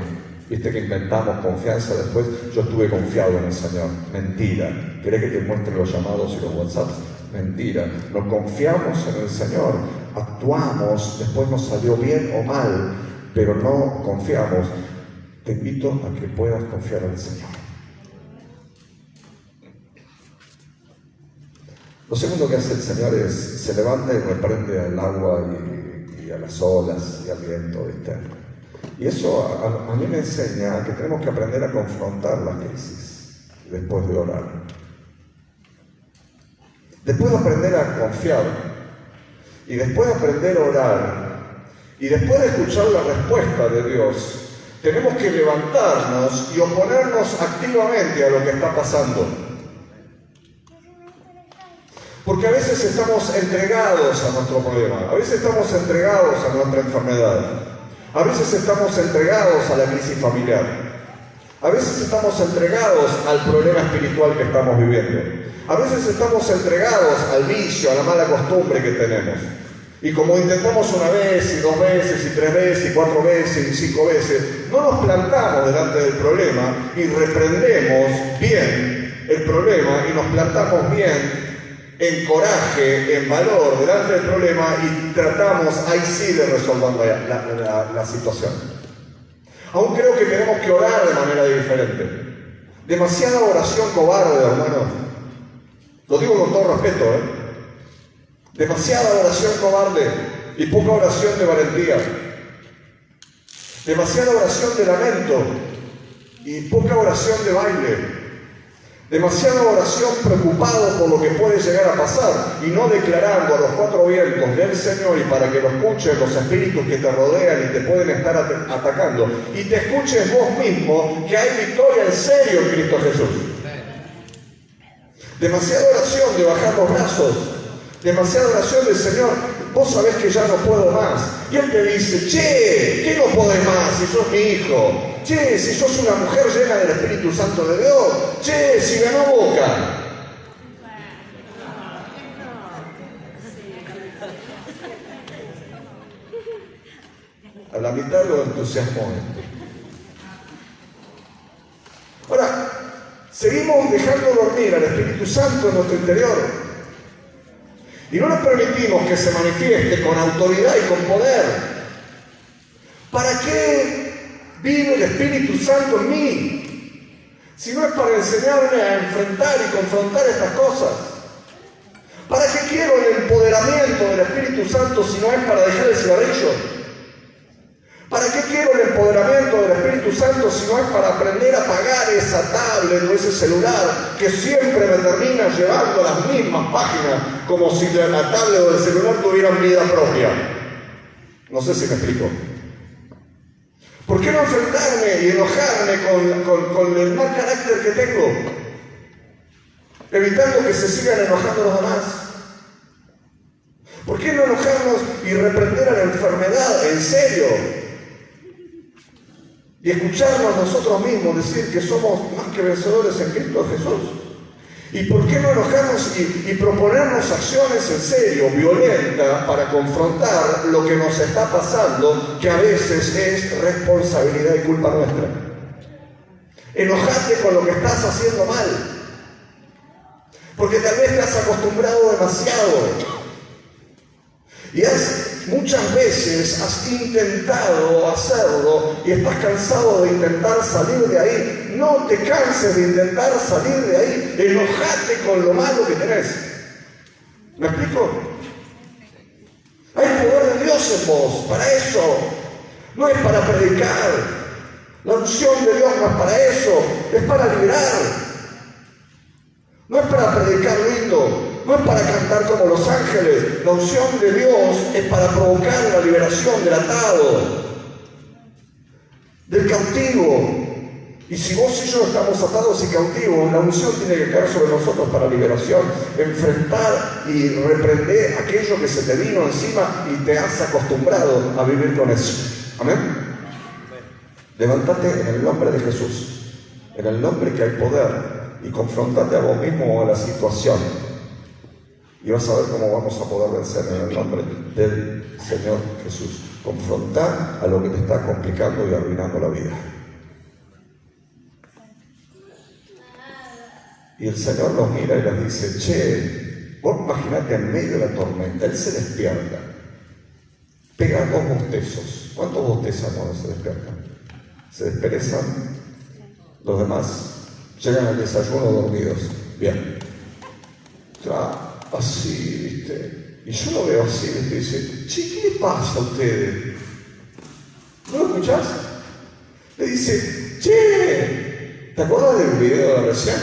Viste que inventamos confianza después. Yo estuve confiado en el Señor. Mentira. ¿Querés que te muestre los llamados y los WhatsApps? Mentira. Nos confiamos en el Señor. Actuamos, después nos salió bien o mal, pero no confiamos. Te invito a que puedas confiar en el Señor. Lo segundo que hace el Señor es, se levanta y reprende al agua y a las olas y al viento, ¿viste? Y eso a mí me enseña que tenemos que aprender a confrontar la crisis después de orar. Después de aprender a confiar, y después de aprender a orar, y después de escuchar la respuesta de Dios, tenemos que levantarnos y oponernos activamente a lo que está pasando. Porque a veces estamos entregados a nuestro problema, a veces estamos entregados a nuestra enfermedad, a veces estamos entregados a la crisis familiar, a veces estamos entregados al problema espiritual que estamos viviendo, a veces estamos entregados al vicio, a la mala costumbre que tenemos. Y como intentamos una vez, y 2 veces, y 3 veces, y 4 veces, y 5 veces, no nos plantamos delante del problema y reprendemos bien el problema y nos plantamos bien en coraje, en valor, delante del problema y tratamos ahí sí de resolver la situación. Aún creo que tenemos que orar de manera diferente. Demasiada oración cobarde, hermanos. Lo digo con todo respeto, Demasiada oración cobarde y poca oración de valentía. Demasiada oración de lamento y poca oración de baile. Demasiada oración preocupado por lo que puede llegar a pasar y no declarando a los 4 vientos del Señor y para que lo escuchen los espíritus que te rodean y te pueden estar atacando y te escuches vos mismo que hay victoria en serio en Cristo Jesús. Demasiada oración de bajar los brazos, demasiada oración del Señor, vos sabés que ya no puedo más. Y Él te dice, che, ¿qué no podés más si sos mi hijo? Che, si sos una mujer llena del Espíritu Santo de Dios. Che, si ganó Boca. A la mitad lo entusiasmó. Ahora, seguimos dejando dormir al Espíritu Santo en nuestro interior. Y no le permitimos que se manifieste con autoridad y con poder. ¿Para qué vive el Espíritu Santo en mí? Si no es para enseñarme a enfrentar y confrontar estas cosas. ¿Para qué quiero el empoderamiento del Espíritu Santo si no es para dejar el cigarrillo? ¿Para qué quiero el empoderamiento del Espíritu Santo si no es para aprender a apagar esa tablet o ese celular que siempre me termina llevando a las mismas páginas como si la tablet o el celular tuvieran vida propia? No sé si me explico. ¿Por qué no enfrentarme y enojarme con el mal carácter que tengo? Evitando que se sigan enojando los demás. ¿Por qué no enojarnos y reprender a la enfermedad en serio? Y escucharnos nosotros mismos decir que somos más que vencedores en Cristo Jesús. ¿Y por qué no enojarnos y proponernos acciones en serio, violentas, para confrontar lo que nos está pasando, que a veces es responsabilidad y culpa nuestra? Enojate con lo que estás haciendo mal. Porque tal vez te has acostumbrado demasiado. Y muchas veces has intentado hacerlo y estás cansado de intentar salir de ahí. No te canses de intentar salir de ahí. Enojate con lo malo que tenés. ¿Me explico? Hay poder de Dios en vos, para eso. No es para predicar. La unción de Dios no es para eso, es para liberar. No es para predicar lindo. No es para cantar como los ángeles. La unción de Dios es para provocar la liberación del atado, del cautivo. Y si vos y yo estamos atados y cautivos, la unción tiene que caer sobre nosotros para liberación. Enfrentar y reprender aquello que se te vino encima y te has acostumbrado a vivir con eso. Amén. Levántate en el nombre de Jesús, en el nombre que hay poder, y confrontate a vos mismo o a la situación. Y vas a ver cómo vamos a poder vencer en el nombre del Señor Jesús. Confrontar a lo que te está complicando y arruinando la vida. Y el Señor los mira y les dice, che, vos imaginate en medio de la tormenta, Él se despierta, pega 2 bostezos. ¿Cuántos bostezan cuando se despiertan? Se desperezan, los demás llegan al desayuno dormidos. Bien. Así, ¿viste? Y yo lo veo así, ¿viste? Y dice, che, ¿qué le pasa a ustedes? ¿No lo escuchás? Le dice, che, ¿te acuerdas del video de recién?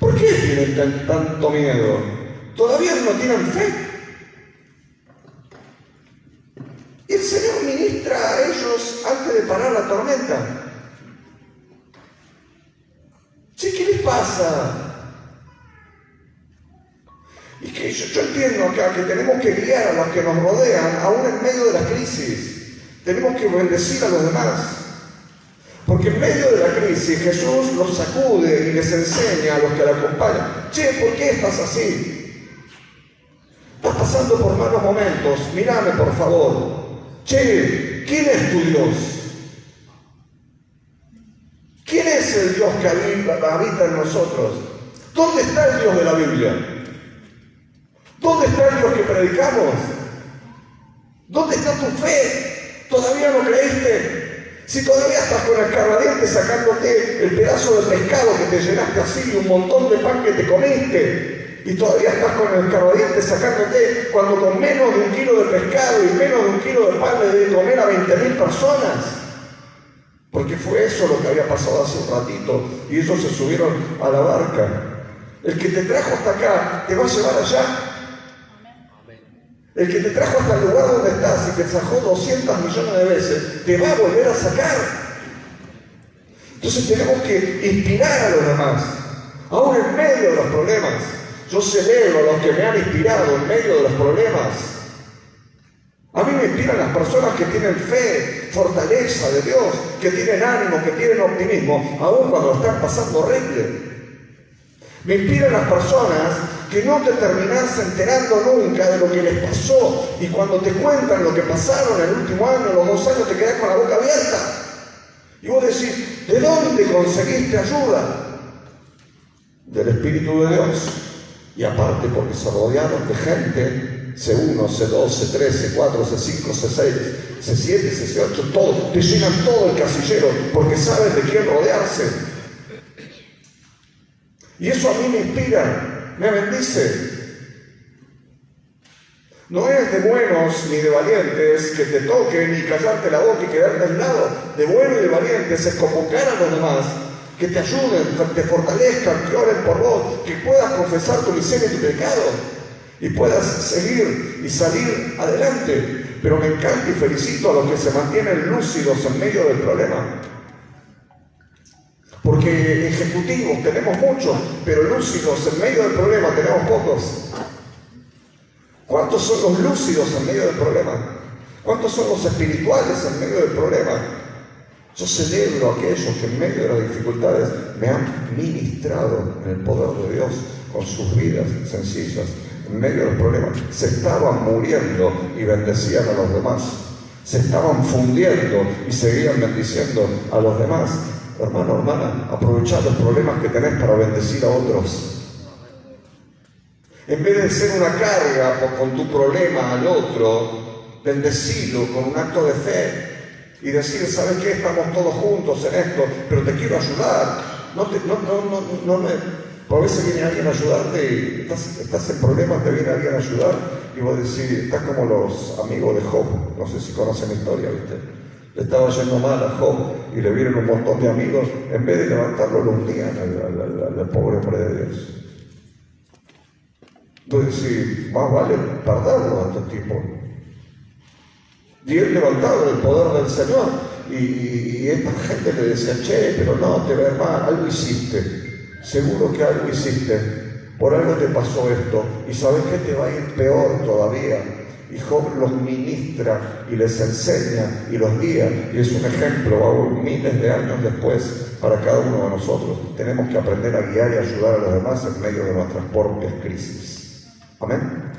¿Por qué tienen tanto miedo? ¿Todavía no tienen fe? Y el Señor ministra a ellos antes de parar la tormenta. Che, ¿qué les pasa? Y que yo entiendo acá que tenemos que guiar a los que nos rodean, aún en medio de la crisis. Tenemos que bendecir a los demás. Porque en medio de la crisis Jesús los sacude y les enseña a los que la acompañan. Che, ¿por qué estás así? Estás pasando por malos momentos. Mírame, por favor. Che, ¿quién es tu Dios? ¿Quién es el Dios que habita en nosotros? ¿Dónde está el Dios de la Biblia? ¿Dónde está el Dios que predicamos? ¿Dónde está tu fe? ¿Todavía no creíste? Si todavía estás con el carradiente sacándote el pedazo de pescado que te llenaste así y un montón de pan que te comiste, y todavía estás con el carradiente sacándote cuando con menos de 1 kilo de pescado y menos de 1 kilo de pan le debe comer a 20.000 personas. Porque fue eso lo que había pasado hace un ratito y ellos se subieron a la barca. El que te trajo hasta acá te va a llevar allá. El que te trajo hasta el lugar donde estás y te sacó 200 millones de veces, te va a volver a sacar. Entonces tenemos que inspirar a los demás, aún en medio de los problemas. Yo celebro a los que me han inspirado en medio de los problemas. A mí me inspiran las personas que tienen fe, fortaleza de Dios, que tienen ánimo, que tienen optimismo, aún cuando están pasando horrible. Me inspiran las personas que no te terminás enterando nunca de lo que les pasó y cuando te cuentan lo que pasaron el último año, los 2 años, te quedás con la boca abierta. Y vos decís, ¿de dónde conseguiste ayuda? Del Espíritu de Dios. Y aparte porque se rodearon de gente, C1, C2, C3, C4, C5, C6, C7, C8, todo, te llenan todo el casillero porque saben de quién rodearse. Y eso a mí me inspira, me bendice. No es de buenos ni de valientes que te toquen y callarte la boca y quedarte al lado. De bueno y de valientes es convocar a los demás, que te ayuden, te fortalezcan, que oren por vos, que puedas confesar tu miseria y tu pecado y puedas seguir y salir adelante. Pero me encanta y felicito a los que se mantienen lúcidos en medio del problema. Porque ejecutivos tenemos muchos, pero lúcidos en medio del problema tenemos pocos. ¿Cuántos son los lúcidos en medio del problema? ¿Cuántos son los espirituales en medio del problema? Yo celebro a aquellos que en medio de las dificultades me han ministrado en el poder de Dios con sus vidas sencillas. En medio de los problemas se estaban muriendo y bendecían a los demás. Se estaban fundiendo y seguían bendiciendo a los demás. hermano, hermana, aprovechá los problemas que tenés para bendecir a otros. En vez de ser una carga con tu problema al otro, bendecirlo con un acto de fe y decir, ¿sabes qué? Estamos todos juntos en esto, pero te quiero ayudar. A veces viene alguien a ayudarte y estás en problemas, te viene alguien a ayudar y vos decís, estás como los amigos de Job, no sé si conocen la historia, ¿viste? Le estaba yendo mal a Job y le vieron un montón de amigos, en vez de levantarlo lo hundían al pobre hombre de Dios. Entonces, sí, más vale perderlo a este tipo. Y él levantado el poder del Señor y esta gente le decía, che, pero no, te ves mal, algo hiciste. Seguro que algo hiciste, por algo te pasó esto, y sabes que te va a ir peor todavía. Y Job los ministra y les enseña y los guía, y es un ejemplo, miles de años después, para cada uno de nosotros. Tenemos que aprender a guiar y ayudar a los demás en medio de nuestras propias crisis. ¿Amén?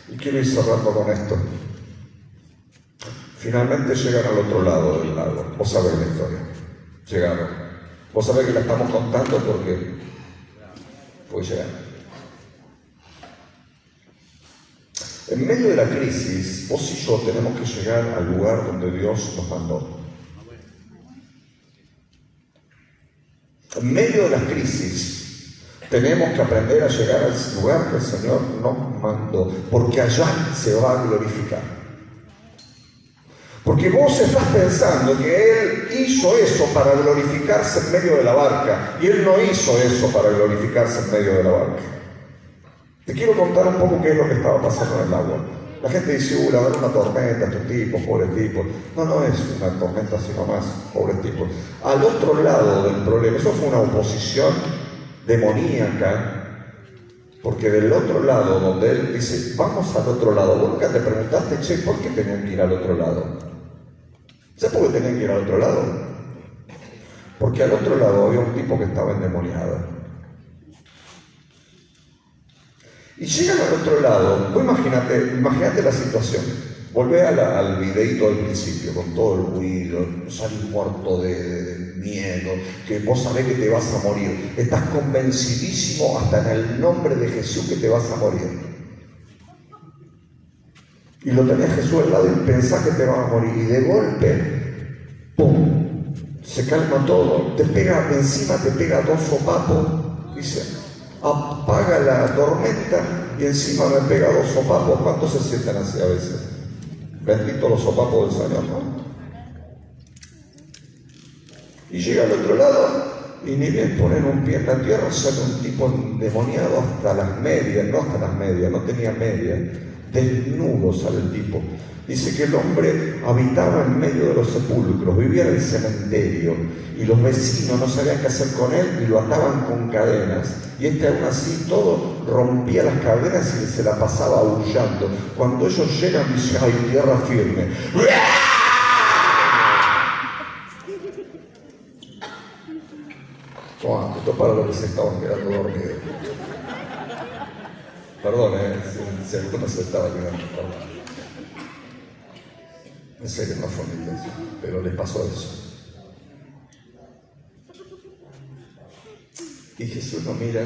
Y quiero ir cerrando con esto. Finalmente llegan al otro lado del lago. Vos sabés la historia. Llegaron. Vos sabés que la estamos contando porque fue llegar. En medio de la crisis, vos y yo tenemos que llegar al lugar donde Dios nos mandó. En medio de la crisis, tenemos que aprender a llegar al lugar que el Señor nos mandó, porque allá se va a glorificar. Porque vos estás pensando que Él hizo eso para glorificarse en medio de la barca, y Él no hizo eso para glorificarse en medio de la barca. Te quiero contar un poco qué es lo que estaba pasando en el agua. La gente dice, la va a haber una tormenta, estos tipos, pobres tipos. No es una tormenta, sino más, pobres tipos. Al otro lado del problema, eso fue una oposición demoníaca, porque del otro lado, donde Él dice, vamos al otro lado, vos nunca te preguntaste, che, ¿por qué tenían que ir al otro lado? ¿Sabes por qué tenían que ir al otro lado? Porque al otro lado había un tipo que estaba endemoniado. Y llegan al otro lado, vos imagínate la situación. Volvé al videíto del principio, con todo el ruido, salís muerto de miedo, que vos sabés que te vas a morir. Estás convencidísimo hasta en el nombre de Jesús que te vas a morir. Y lo tenés Jesús al lado y pensás que te vas a morir. Y de golpe, ¡pum!, se calma todo, te pega dos sopapos, dice, apaga la tormenta y encima me pega dos sopapos. ¿Cuántos se sienten así a veces? Bendito los sopapos del Señor, ¿no? Y llega al otro lado y ni bien ponen un pie en la tierra, sale un tipo endemoniado hasta las medias, no tenía medias, desnudo sale el tipo. Dice que el hombre habitaba en medio de los sepulcros, vivía en el cementerio, y los vecinos no sabían qué hacer con él y lo ataban con cadenas. Y aún así todo rompía las cadenas y se la pasaba aullando. Cuando ellos llegan, dice, ¡ay, tierra firme! Wow, esto para los que se estaban quedando dormidos. Perdón, si alguno se estaba quedando, perdón. En serio, no fue mi intención, pero les pasó eso. Y Jesús lo mira,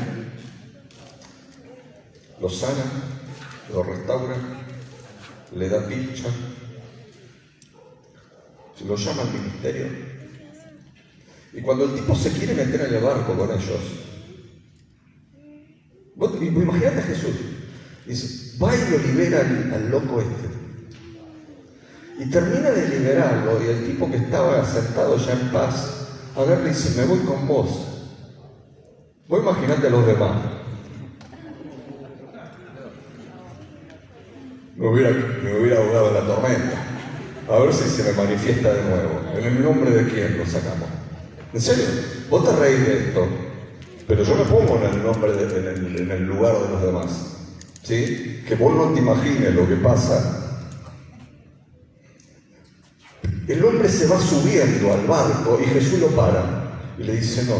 lo sana, lo restaura, le da pincha, lo llama al ministerio. Y cuando el tipo se quiere meter en el barco con ellos, imagínate a Jesús, dice, va y lo libera al loco este. Y termina de liberarlo, y el tipo que estaba sentado ya en paz, agarra y dice, me voy con vos. Vos imaginate a los demás. Me hubiera ahogado en la tormenta. A ver si se me manifiesta de nuevo. ¿En el nombre de quién lo sacamos? ¿En serio? Vos te reís de esto, pero yo me pongo en el nombre, en el lugar de los demás. ¿Sí? Que vos no te imagines lo que pasa. El hombre se va subiendo al barco y Jesús lo para y le dice, no,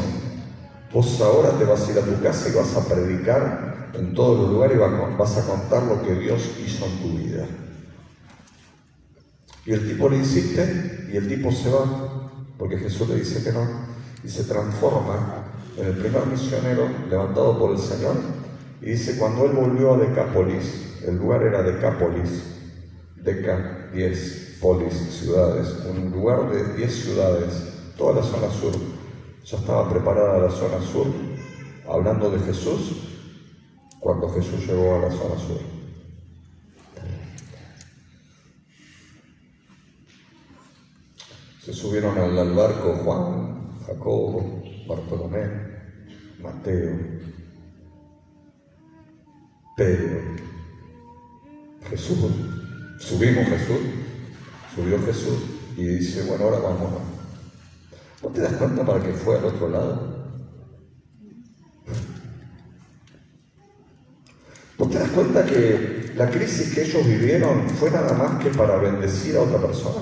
vos ahora te vas a ir a tu casa y vas a predicar en todos los lugares y vas a contar lo que Dios hizo en tu vida. Y el tipo le insiste y el tipo se va. porque Jesús le dice que no, y se transforma en el primer misionero levantado por el Señor. Y dice, cuando él volvió a Decápolis, el lugar era Decápolis, Deca, 10, polis, ciudades, un lugar de 10 ciudades, toda la zona sur. Ya estaba preparada la zona sur, hablando de Jesús, cuando Jesús llegó a la zona sur. Se subieron al barco Juan, Jacobo, Bartolomé, Mateo, Pedro, Jesús. Subió Jesús y dice, bueno, ahora vámonos. ¿No te das cuenta para qué fue al otro lado? ¿No te das cuenta que la crisis que ellos vivieron fue nada más que para bendecir a otra persona?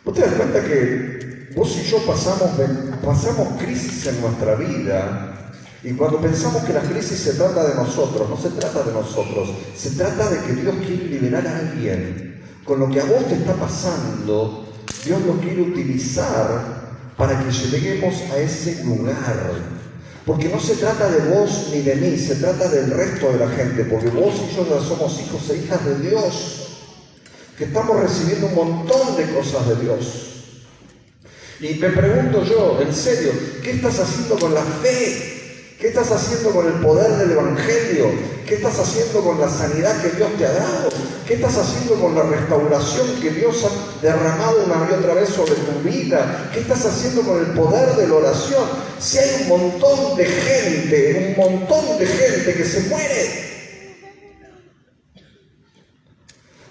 ¿No te das cuenta que vos y yo pasamos crisis en nuestra vida? Y cuando pensamos que la crisis se trata de nosotros, no se trata de nosotros, se trata de que Dios quiere liberar a alguien. Con lo que a vos te está pasando, Dios lo quiere utilizar para que lleguemos a ese lugar. Porque no se trata de vos ni de mí, se trata del resto de la gente, porque vos y yo ya somos hijos e hijas de Dios, que estamos recibiendo un montón de cosas de Dios. Y me pregunto yo, en serio, ¿qué estás haciendo con la fe? ¿Qué estás haciendo con el poder del Evangelio? ¿Qué estás haciendo con la sanidad que Dios te ha dado? ¿Qué estás haciendo con la restauración que Dios ha derramado una y otra vez sobre tu vida? ¿Qué estás haciendo con el poder de la oración? Si hay un montón de gente que se muere.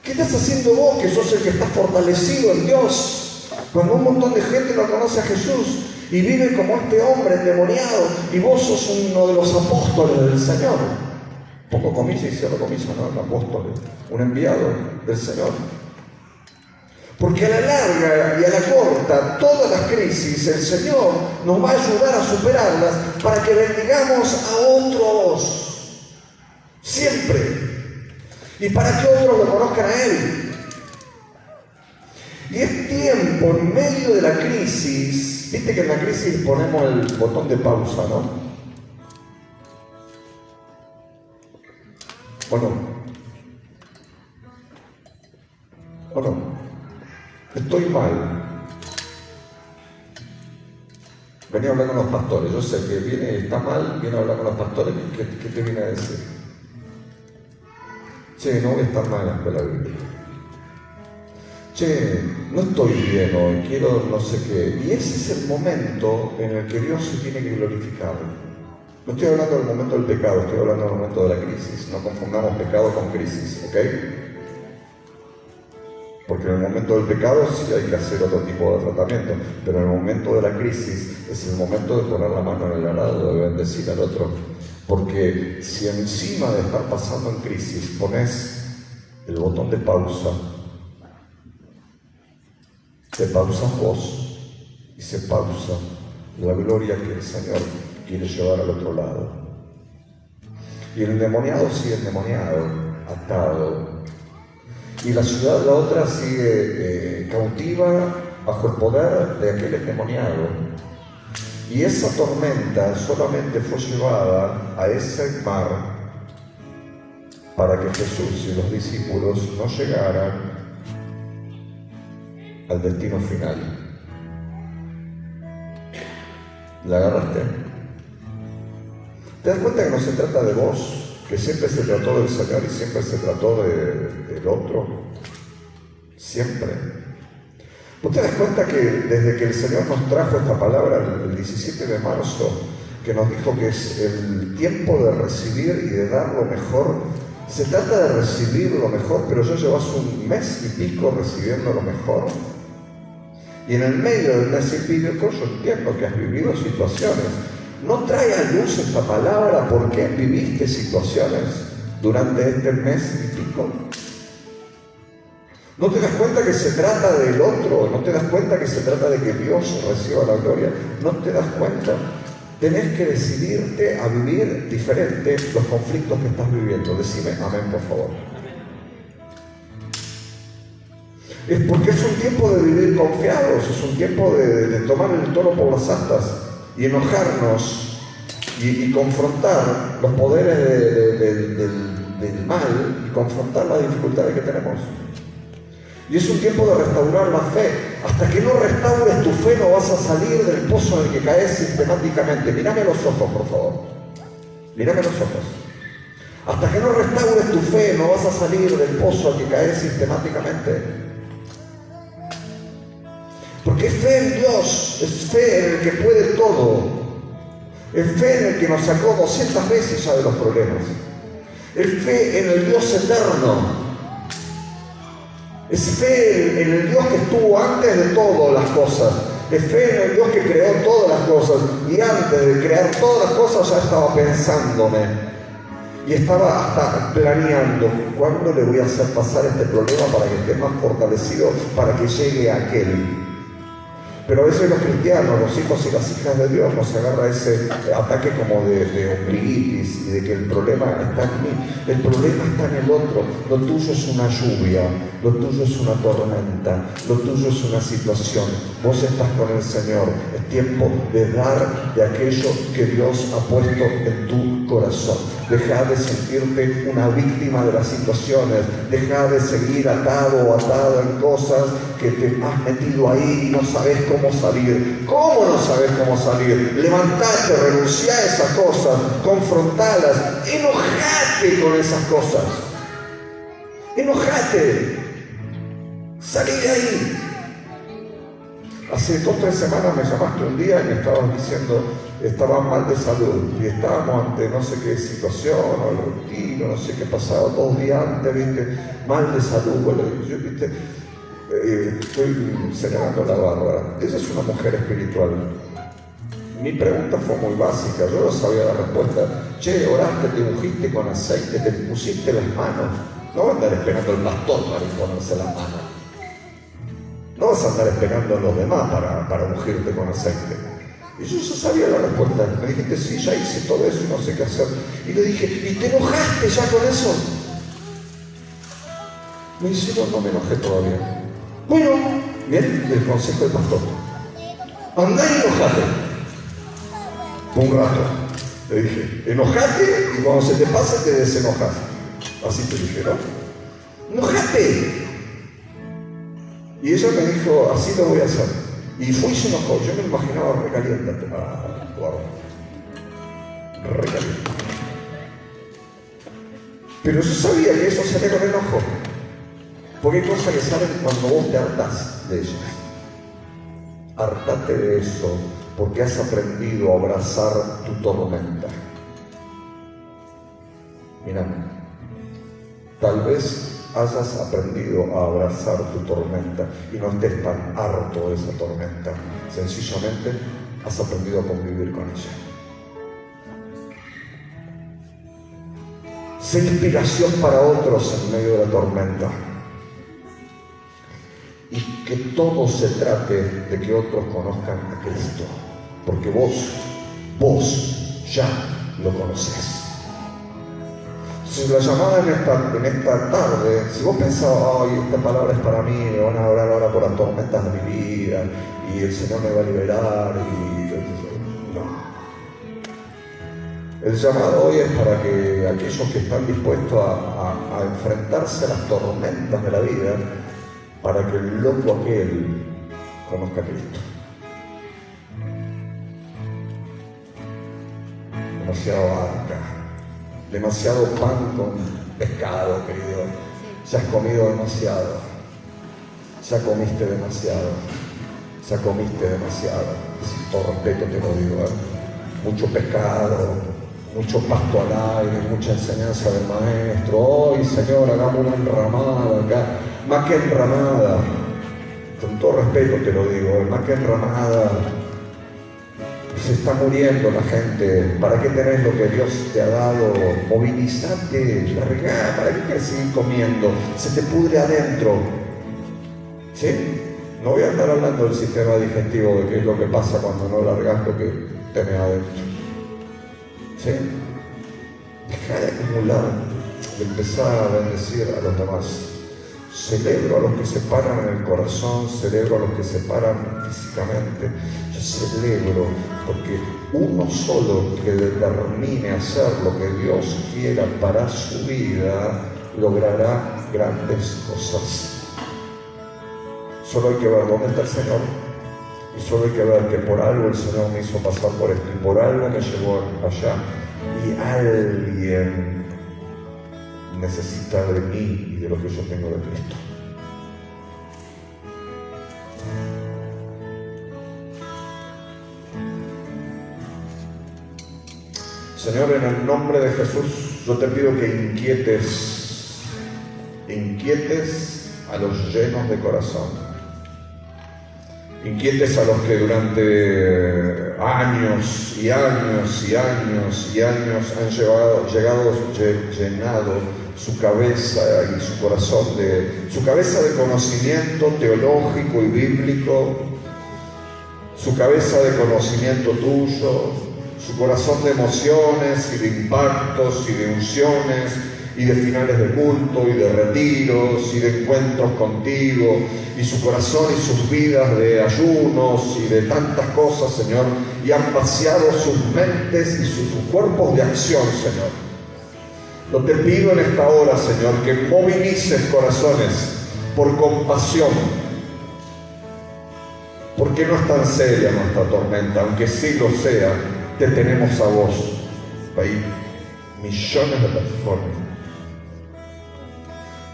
¿Qué estás haciendo vos, que sos el que está fortalecido en Dios? Cuando un montón de gente no conoce a Jesús y vive como este hombre endemoniado, y vos sos uno de los apóstoles del Señor. Poco comillas y cierro comillas, ¿no? Un apóstol, un enviado del Señor. Porque a la larga y a la corta, todas las crisis, el Señor nos va a ayudar a superarlas para que bendigamos a otros. Siempre. Y para que otros lo conozcan a Él. Y es tiempo, en medio de la crisis, viste que en la crisis ponemos el botón de pausa, ¿no? ¿O no? ¿O no? Estoy mal. Venía a hablar con los pastores. Yo sé que está mal, viene a hablar con los pastores. ¿Qué te viene a decir? Che, no voy a estar mal en la escuela bíblica. Che, no estoy bien hoy, quiero no sé qué. Y ese es el momento en el que Dios se tiene que glorificar. No estoy hablando del momento del pecado, estoy hablando del momento de la crisis. No confundamos pecado con crisis, ¿ok? Porque en el momento del pecado sí hay que hacer otro tipo de tratamiento, pero en el momento de la crisis es el momento de poner la mano en el arado, de bendecir al otro. Porque si encima de estar pasando en crisis pones el botón de pausa, te pausas vos y se pausa la gloria que el Señor quiere llevar al otro lado. Y el endemoniado sigue endemoniado, atado. Y la ciudad, la otra, sigue cautiva bajo el poder de aquel endemoniado. Y esa tormenta solamente fue llevada a ese mar para que Jesús y los discípulos no llegaran al destino final. ¿La agarraste? ¿Te das cuenta que no se trata de vos? Que siempre se trató del Señor y siempre se trató del otro. Siempre. ¿Vos te das cuenta que desde que el Señor nos trajo esta palabra el 17 de marzo, que nos dijo que es el tiempo de recibir y de dar lo mejor? Se trata de recibir lo mejor, pero ya llevas un mes y pico recibiendo lo mejor. Y en el medio del mes y pico yo entiendo que has vivido situaciones. No trae a luz esta palabra porque viviste situaciones durante este mes y pico. ¿No te das cuenta que se trata del otro? ¿No te das cuenta que se trata de que Dios reciba la gloria? ¿No te das cuenta? Tenés que decidirte a vivir diferente los conflictos que estás viviendo. Decime amén, por favor. Es porque es un tiempo de vivir confiados, es un tiempo de tomar el toro por las astas y enojarnos y confrontar los poderes del mal y confrontar las dificultades que tenemos. Y es un tiempo de restaurar la fe. Hasta que no restaures tu fe no vas a salir del pozo en el que caes sistemáticamente. Mírame a los ojos, por favor. Mírame a los ojos. Hasta que no restaures tu fe no vas a salir del pozo al que caes sistemáticamente. Porque es fe en Dios, es fe en el que puede todo. Es fe en el que nos sacó 200 veces ya de los problemas. Es fe en el Dios eterno. Es fe en el Dios que estuvo antes de todas las cosas. Es fe en el Dios que creó todas las cosas. Y antes de crear todas las cosas ya estaba pensándome. Y estaba hasta planeando cuándo le voy a hacer pasar este problema para que esté más fortalecido, para que llegue a aquel. Pero a veces los cristianos, los hijos y las hijas de Dios, nos agarra ese ataque como de ombliguitis y de que el problema está en mí. El problema está en el otro. Lo tuyo es una lluvia, lo tuyo es una tormenta, lo tuyo es una situación. Vos estás con el Señor. Es tiempo de dar de aquello que Dios ha puesto en tu corazón. Deja de sentirte una víctima de las situaciones. Deja de seguir atado o atada en cosas que te has metido ahí y no sabes cómo salir. ¿Cómo no sabes cómo salir? Levantate, renuncia a esas cosas, confrontalas, enojate con esas cosas. Enojate. Salí de ahí. Hace 2 o 3 semanas me llamaste un día y me estabas diciendo, estaba mal de salud y estábamos ante no sé qué situación o el retiro, no sé qué pasaba 2 días antes, viste, mal de salud. Bueno, yo, viste, estoy señalando a la Bárbara. Ella es una mujer espiritual. Mi pregunta fue muy básica, yo no sabía la respuesta. Che, oraste, te ungiste con aceite, te pusiste las manos. No vas a andar esperando al pastor para imponerse las manos. No vas a andar esperando a los demás para ungirte con aceite. Y yo ya sabía la respuesta. Me dijiste, sí, ya hice todo eso y no sé qué hacer. Y le dije, ¿y te enojaste ya con eso? Me dice, no me enojé todavía. Bueno, bien, el consejo del pastor. Andá y enojate. Un rato. Le dije, enojate y cuando se te pase te desenojas. Así te dije, ¿no? ¡Enojate! Y ella me dijo, así lo voy a hacer. Y fue y se enojó. Yo me lo imaginaba recaliente. Recaliente. Pero yo sabía que eso salía con enojo. Porque hay cosas que salen cuando vos te hartás de ellas. Hartate de eso porque has aprendido a abrazar tu tormenta. Mirá, tal vez hayas aprendido a abrazar tu tormenta y no estés tan harto de esa tormenta. Sencillamente has aprendido a convivir con ella. Sé inspiración para otros en medio de la tormenta. Y que todo se trate de que otros conozcan a Cristo. Porque vos ya lo conocés. Si la llamada en esta tarde, si vos pensabas, ay, esta palabra es para mí, me van a orar ahora por las tormentas de mi vida, y el Señor me va a liberar, no. El llamado hoy es para que aquellos que están dispuestos a enfrentarse a las tormentas de la vida, para que el loco aquel conozca a Cristo. Demasiado barca, demasiado pan con pescado, querido. Ya has comido demasiado, ya comiste demasiado, ya comiste demasiado. Por respeto te lo digo, mucho pescado, mucho pasto al aire, mucha enseñanza del maestro. Hoy, Señor, hagamos una enramada acá. Más que enramada, con todo respeto te lo digo, más que enramada, se está muriendo la gente. ¿Para qué tenés lo que Dios te ha dado? Movilizate, largá, ¿para qué quieres seguir comiendo? Se te pudre adentro. ¿Sí? No voy a andar hablando del sistema digestivo, de qué es lo que pasa cuando no largás lo que tenés adentro. ¿Sí? Deja de acumular, de empezar a bendecir a los demás. Celebro a los que se paran en el corazón, celebro a los que se paran físicamente. Yo celebro porque uno solo que determine hacer lo que Dios quiera para su vida, logrará grandes cosas. Solo hay que ver dónde está el Señor. Y solo hay que ver que por algo el Señor me hizo pasar por esto y por algo me llevó allá. Y alguien necesita de mí y de lo que yo tengo de Cristo. Señor, en el nombre de Jesús, yo te pido que inquietes a los llenos de corazón. Inquietes a los que durante años y años y años y años han llenado su cabeza y su corazón su cabeza de conocimiento teológico y bíblico, su cabeza de conocimiento tuyo, su corazón de emociones y de impactos y de unciones y de finales de culto y de retiros y de encuentros contigo, y su corazón y sus vidas de ayunos y de tantas cosas, Señor, y han vaciado sus mentes y sus cuerpos de acción, Señor. Yo te pido en esta hora, Señor, que movilices corazones por compasión, porque no es tan seria nuestra tormenta, aunque sí lo sea, te tenemos a vos. Hay millones de personas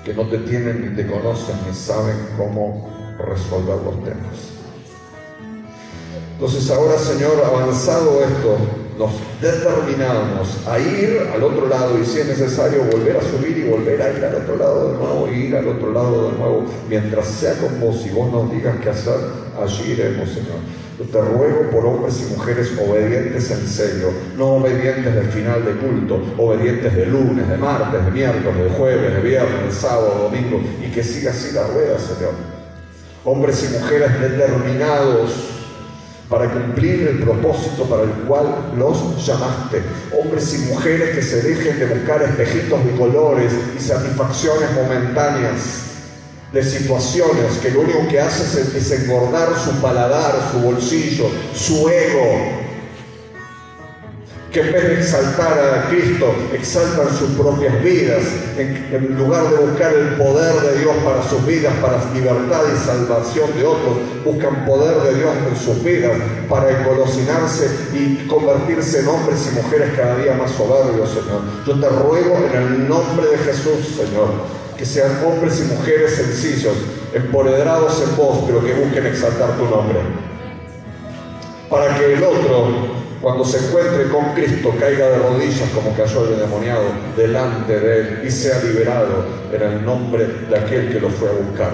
que no te tienen ni te conocen ni saben cómo resolver los temas. Entonces ahora, Señor, avanzado esto, nos determinamos a ir al otro lado y si es necesario volver a subir y volver a ir al otro lado de nuevo y ir al otro lado de nuevo, mientras sea con vos y vos nos digas qué hacer, allí iremos, Señor. Yo te ruego por hombres y mujeres obedientes en serio, no obedientes del final de culto, obedientes de lunes, de martes, de miércoles, de jueves, de viernes, de sábado, domingo, y que siga así la rueda, Señor. Hombres y mujeres determinados para cumplir el propósito para el cual los llamaste. Hombres y mujeres que se dejen de buscar espejitos de colores y satisfacciones momentáneas de situaciones que lo único que hace es engordar su paladar, su bolsillo, su ego, que en vez de exaltar a Cristo, exaltan sus propias vidas, en lugar de buscar el poder de Dios para sus vidas, para libertad y salvación de otros, buscan poder de Dios en sus vidas para engolosinarse y convertirse en hombres y mujeres cada día más soberbios, Señor. Yo te ruego en el nombre de Jesús, Señor, que sean hombres y mujeres sencillos, empoderados en vos, pero que busquen exaltar tu nombre. Para que el otro, cuando se encuentre con Cristo, caiga de rodillas como cayó el endemoniado delante de Él y sea liberado en el nombre de aquel que lo fue a buscar.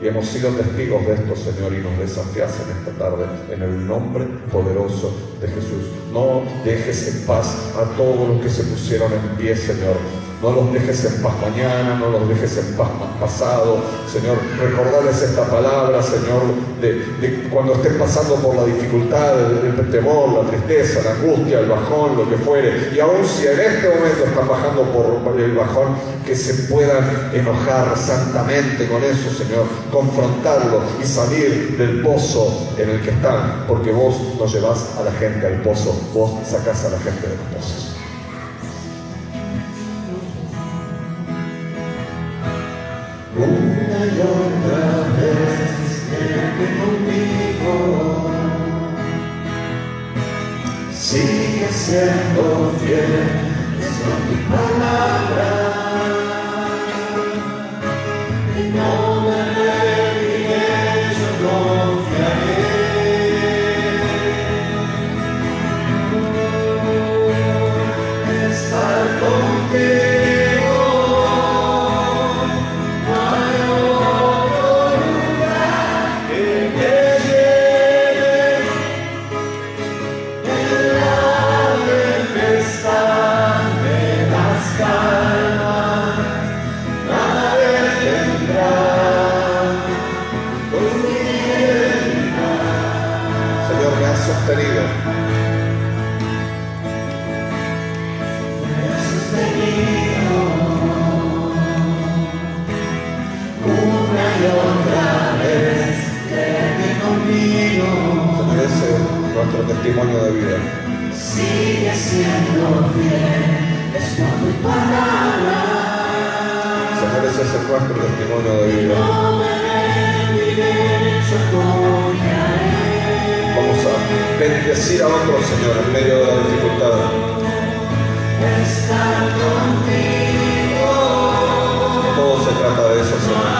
Y hemos sido testigos de esto, Señor, y nos desafías en esta tarde, en el nombre poderoso de Jesús. No dejes en paz a todos los que se pusieron en pie, Señor. No los dejes en paz mañana, no los dejes en paz pasado, Señor. Recordarles esta palabra, Señor, de cuando estén pasando por la dificultad, el temor, la tristeza, la angustia, el bajón, lo que fuere. Y aun si en este momento están bajando por el bajón, que se puedan enojar santamente con eso, Señor. Confrontarlo y salir del pozo en el que están, porque vos no llevás a la gente al pozo, vos sacás a la gente de los pozos. Una y otra vez quédate conmigo, sigue siendo fiel, es tu palabra, y no me rendiré, yo confiaré. Estar contigo. testimonio de vida. Sigue siendo fiel, es por tu palabra. Señor, ese es nuestro testimonio de vida. No me rendiré, yo confiaré. Vamos a bendecir a otros, Señor, en medio de la dificultad. Estar contigo. Todo se trata de eso, Señor.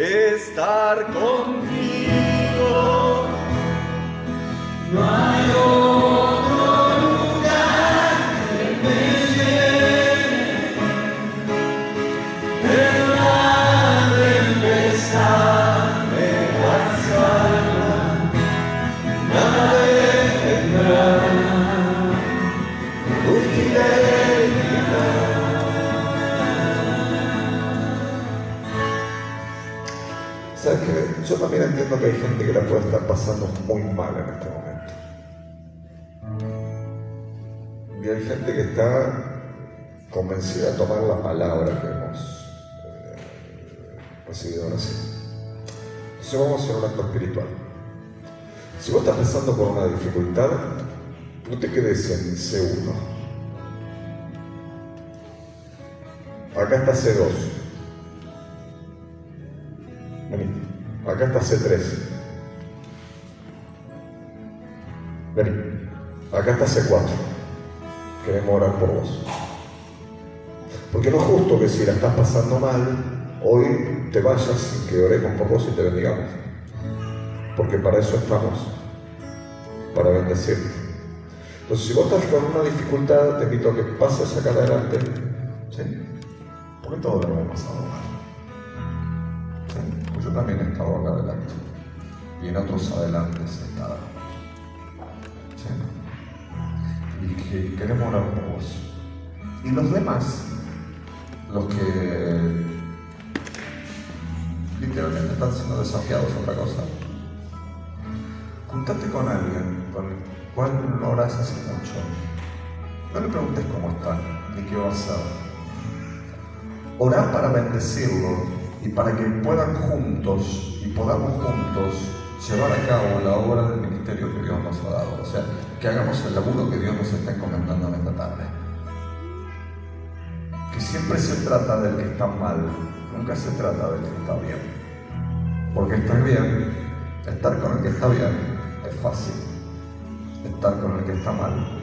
Estar contigo, no hay otro lugar que me llene. En la tempestad me das calma, nada detendrá tu fidelidad. ¿Sabes qué? Yo también entiendo que hay gente que la puede estar pasando muy mal en este momento. Y hay gente que está convencida de tomar la palabra que hemos recibido ahora sí. Entonces vamos a hacer un acto espiritual. Si vos estás pasando por una dificultad, no te quedes en C1. Acá está C2. Vení, acá está C3. Vení, acá está C4. Queremos orar por vos. Porque no es justo que si la estás pasando mal, hoy te vayas sin que oremos por vos y te bendigamos. Porque para eso estamos, para bendecirte. Entonces, si vos estás con una dificultad, te invito a que pases acá adelante. ¿Sí? Porque todos lo hemos pasado mal. Pues yo también he estado acá adelante y en otros adelante he estado. ¿Sí? Y que queremos orar por vos. Y los demás, los que literalmente están siendo desafiados a otra cosa, juntate con alguien con el cual no orás hace mucho. No le preguntes cómo está ni qué va a hacer. Orá para bendecirlo y para que puedan juntos y podamos juntos llevar a cabo la obra del ministerio que Dios nos ha dado. O sea, que hagamos el laburo que Dios nos está encomendando en esta tarde. Que siempre se trata del que está mal, nunca se trata del que está bien. Porque estar bien, estar con el que está bien es fácil. Estar con el que está mal